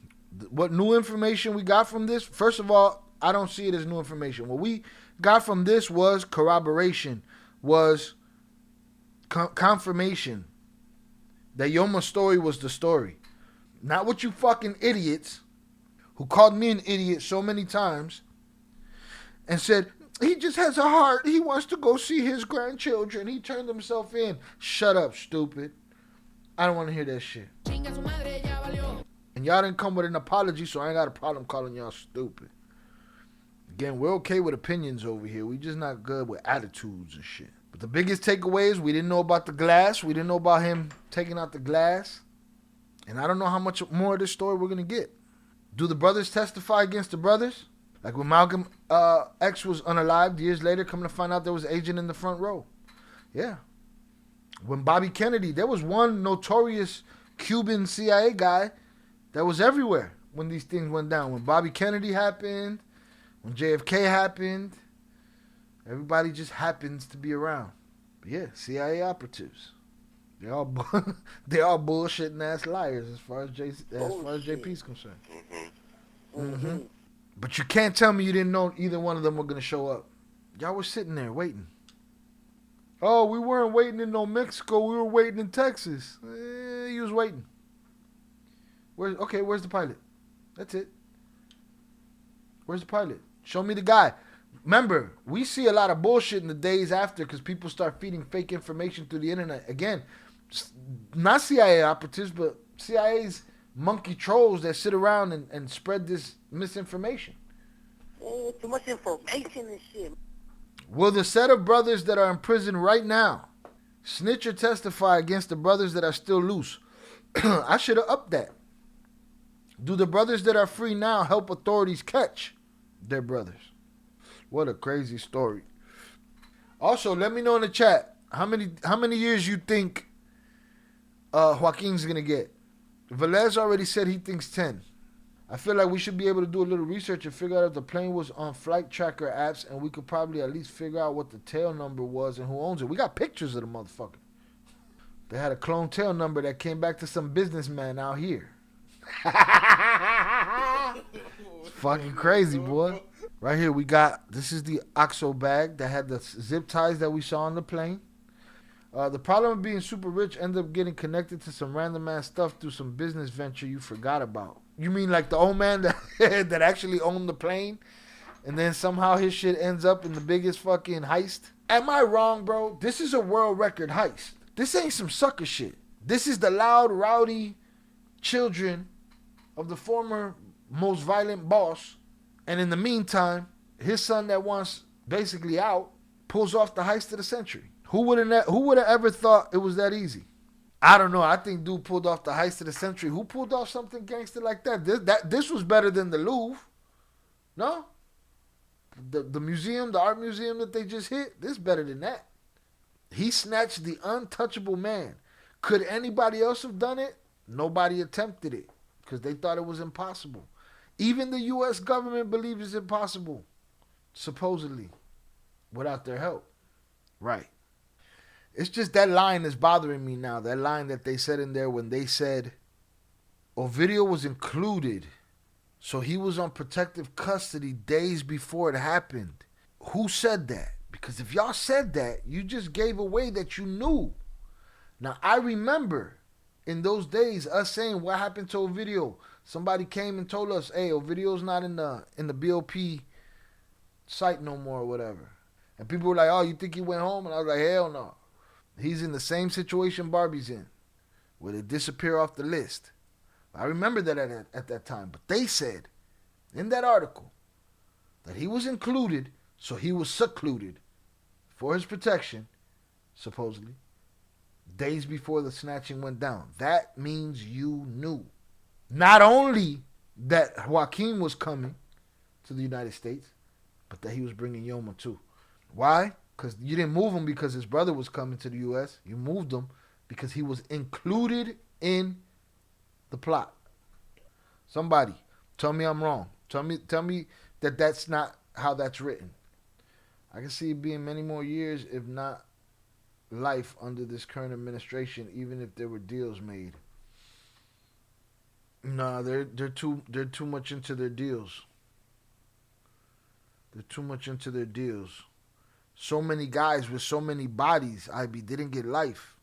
What new information we got from this? First of all, I don't see it as new information. What we got from this was corroboration, was confirmation that Yoma's story was the story. Not what you fucking idiots who called me an idiot so many times and said, he just has a heart. He wants to go see his grandchildren. He turned himself in. Shut up, stupid. I don't want to hear that shit. And y'all didn't come with an apology, so I ain't got a problem calling y'all stupid. Again, we're okay with opinions over here. We just not good with attitudes and shit. But the biggest takeaway is we didn't know about the glass. We didn't know about him taking out the glass. And I don't know how much more of this story we're going to get. Do the brothers testify against the brothers? Like when Malcolm X was unalived, years later, coming to find out there was an agent in the front row. Yeah. When Bobby Kennedy, there was one notorious Cuban CIA guy that was everywhere when these things went down. When Bobby Kennedy happened, when JFK happened, everybody just happens to be around. But yeah, CIA operatives. They all bullshitting ass liars as far as JP's concerned. Mm-hmm. But you can't tell me you didn't know either one of them were gonna show up. Y'all were sitting there waiting. Oh, we weren't waiting in no Mexico. We were waiting in Texas. You was waiting. Where's the pilot? That's it. Where's the pilot? Show me the guy. Remember, we see a lot of bullshit in the days after because people start feeding fake information through the internet. Again, not CIA operatives, but CIA's monkey trolls that sit around and spread this misinformation. Too much information and shit. Will the set of brothers that are in prison right now snitch or testify against the brothers that are still loose? I should have upped that. Do the brothers that are free now help authorities catch their brothers? What a crazy story. Also, let me know in the chat how many years you think Joaquin's gonna get. Velez already said he thinks 10. I feel like we should be able to do a little research and figure out if the plane was on flight tracker apps, and we could probably at least figure out what the tail number was and who owns it. We got pictures of the motherfucker. They had a clone tail number that came back to some businessman out here. It's fucking crazy, boy. Right here we got, this is the OXO bag that had the zip ties that we saw on the plane. The problem of being super rich ended up getting connected to some random ass stuff through some business venture you forgot about. You mean like the old man that that actually owned the plane, and then somehow his shit ends up in the biggest fucking heist? Am I wrong, bro? This is a world record heist. This ain't some sucker shit. This is the loud, rowdy children of the former most violent boss, and in the meantime, his son that wants basically out pulls off the heist of the century. Who would have ever thought it was that easy? I don't know. I think dude pulled off the heist of the century. Who pulled off something gangster like that? This was better than the Louvre. No? The museum, the art museum that they just hit, this is better than that. He snatched the untouchable man. Could anybody else have done it? Nobody attempted it because they thought it was impossible. Even the U.S. government believes it's impossible, supposedly, without their help. Right. It's just that line that's bothering me now. That line that they said in there when they said Ovidio was included, so he was on protective custody days before it happened. Who said that? Because if y'all said that, you just gave away that you knew. Now, I remember in those days us saying what happened to Ovidio. Somebody came and told us, hey, Ovidio's not in the BOP site no more or whatever. And people were like, oh, you think he went home? And I was like, hell no. He's in the same situation Barbie's in, where they disappear off the list. I remember that at that time. But they said in that article that he was included, so he was secluded for his protection, supposedly, days before the snatching went down. That means you knew. Not only that Joaquin was coming, to the United States, but that he was bringing Yoma too. Why? Because you didn't move him because his brother was coming to the U.S. You moved him because he was included in the plot. Somebody, tell me I'm wrong. Tell me that that's not how that's written. I can see it being many more years, if not life, under this current administration, even if there were deals made. Nah, they're too much into their deals. They're too much into their deals. So many guys with so many bodies, IB, didn't get life.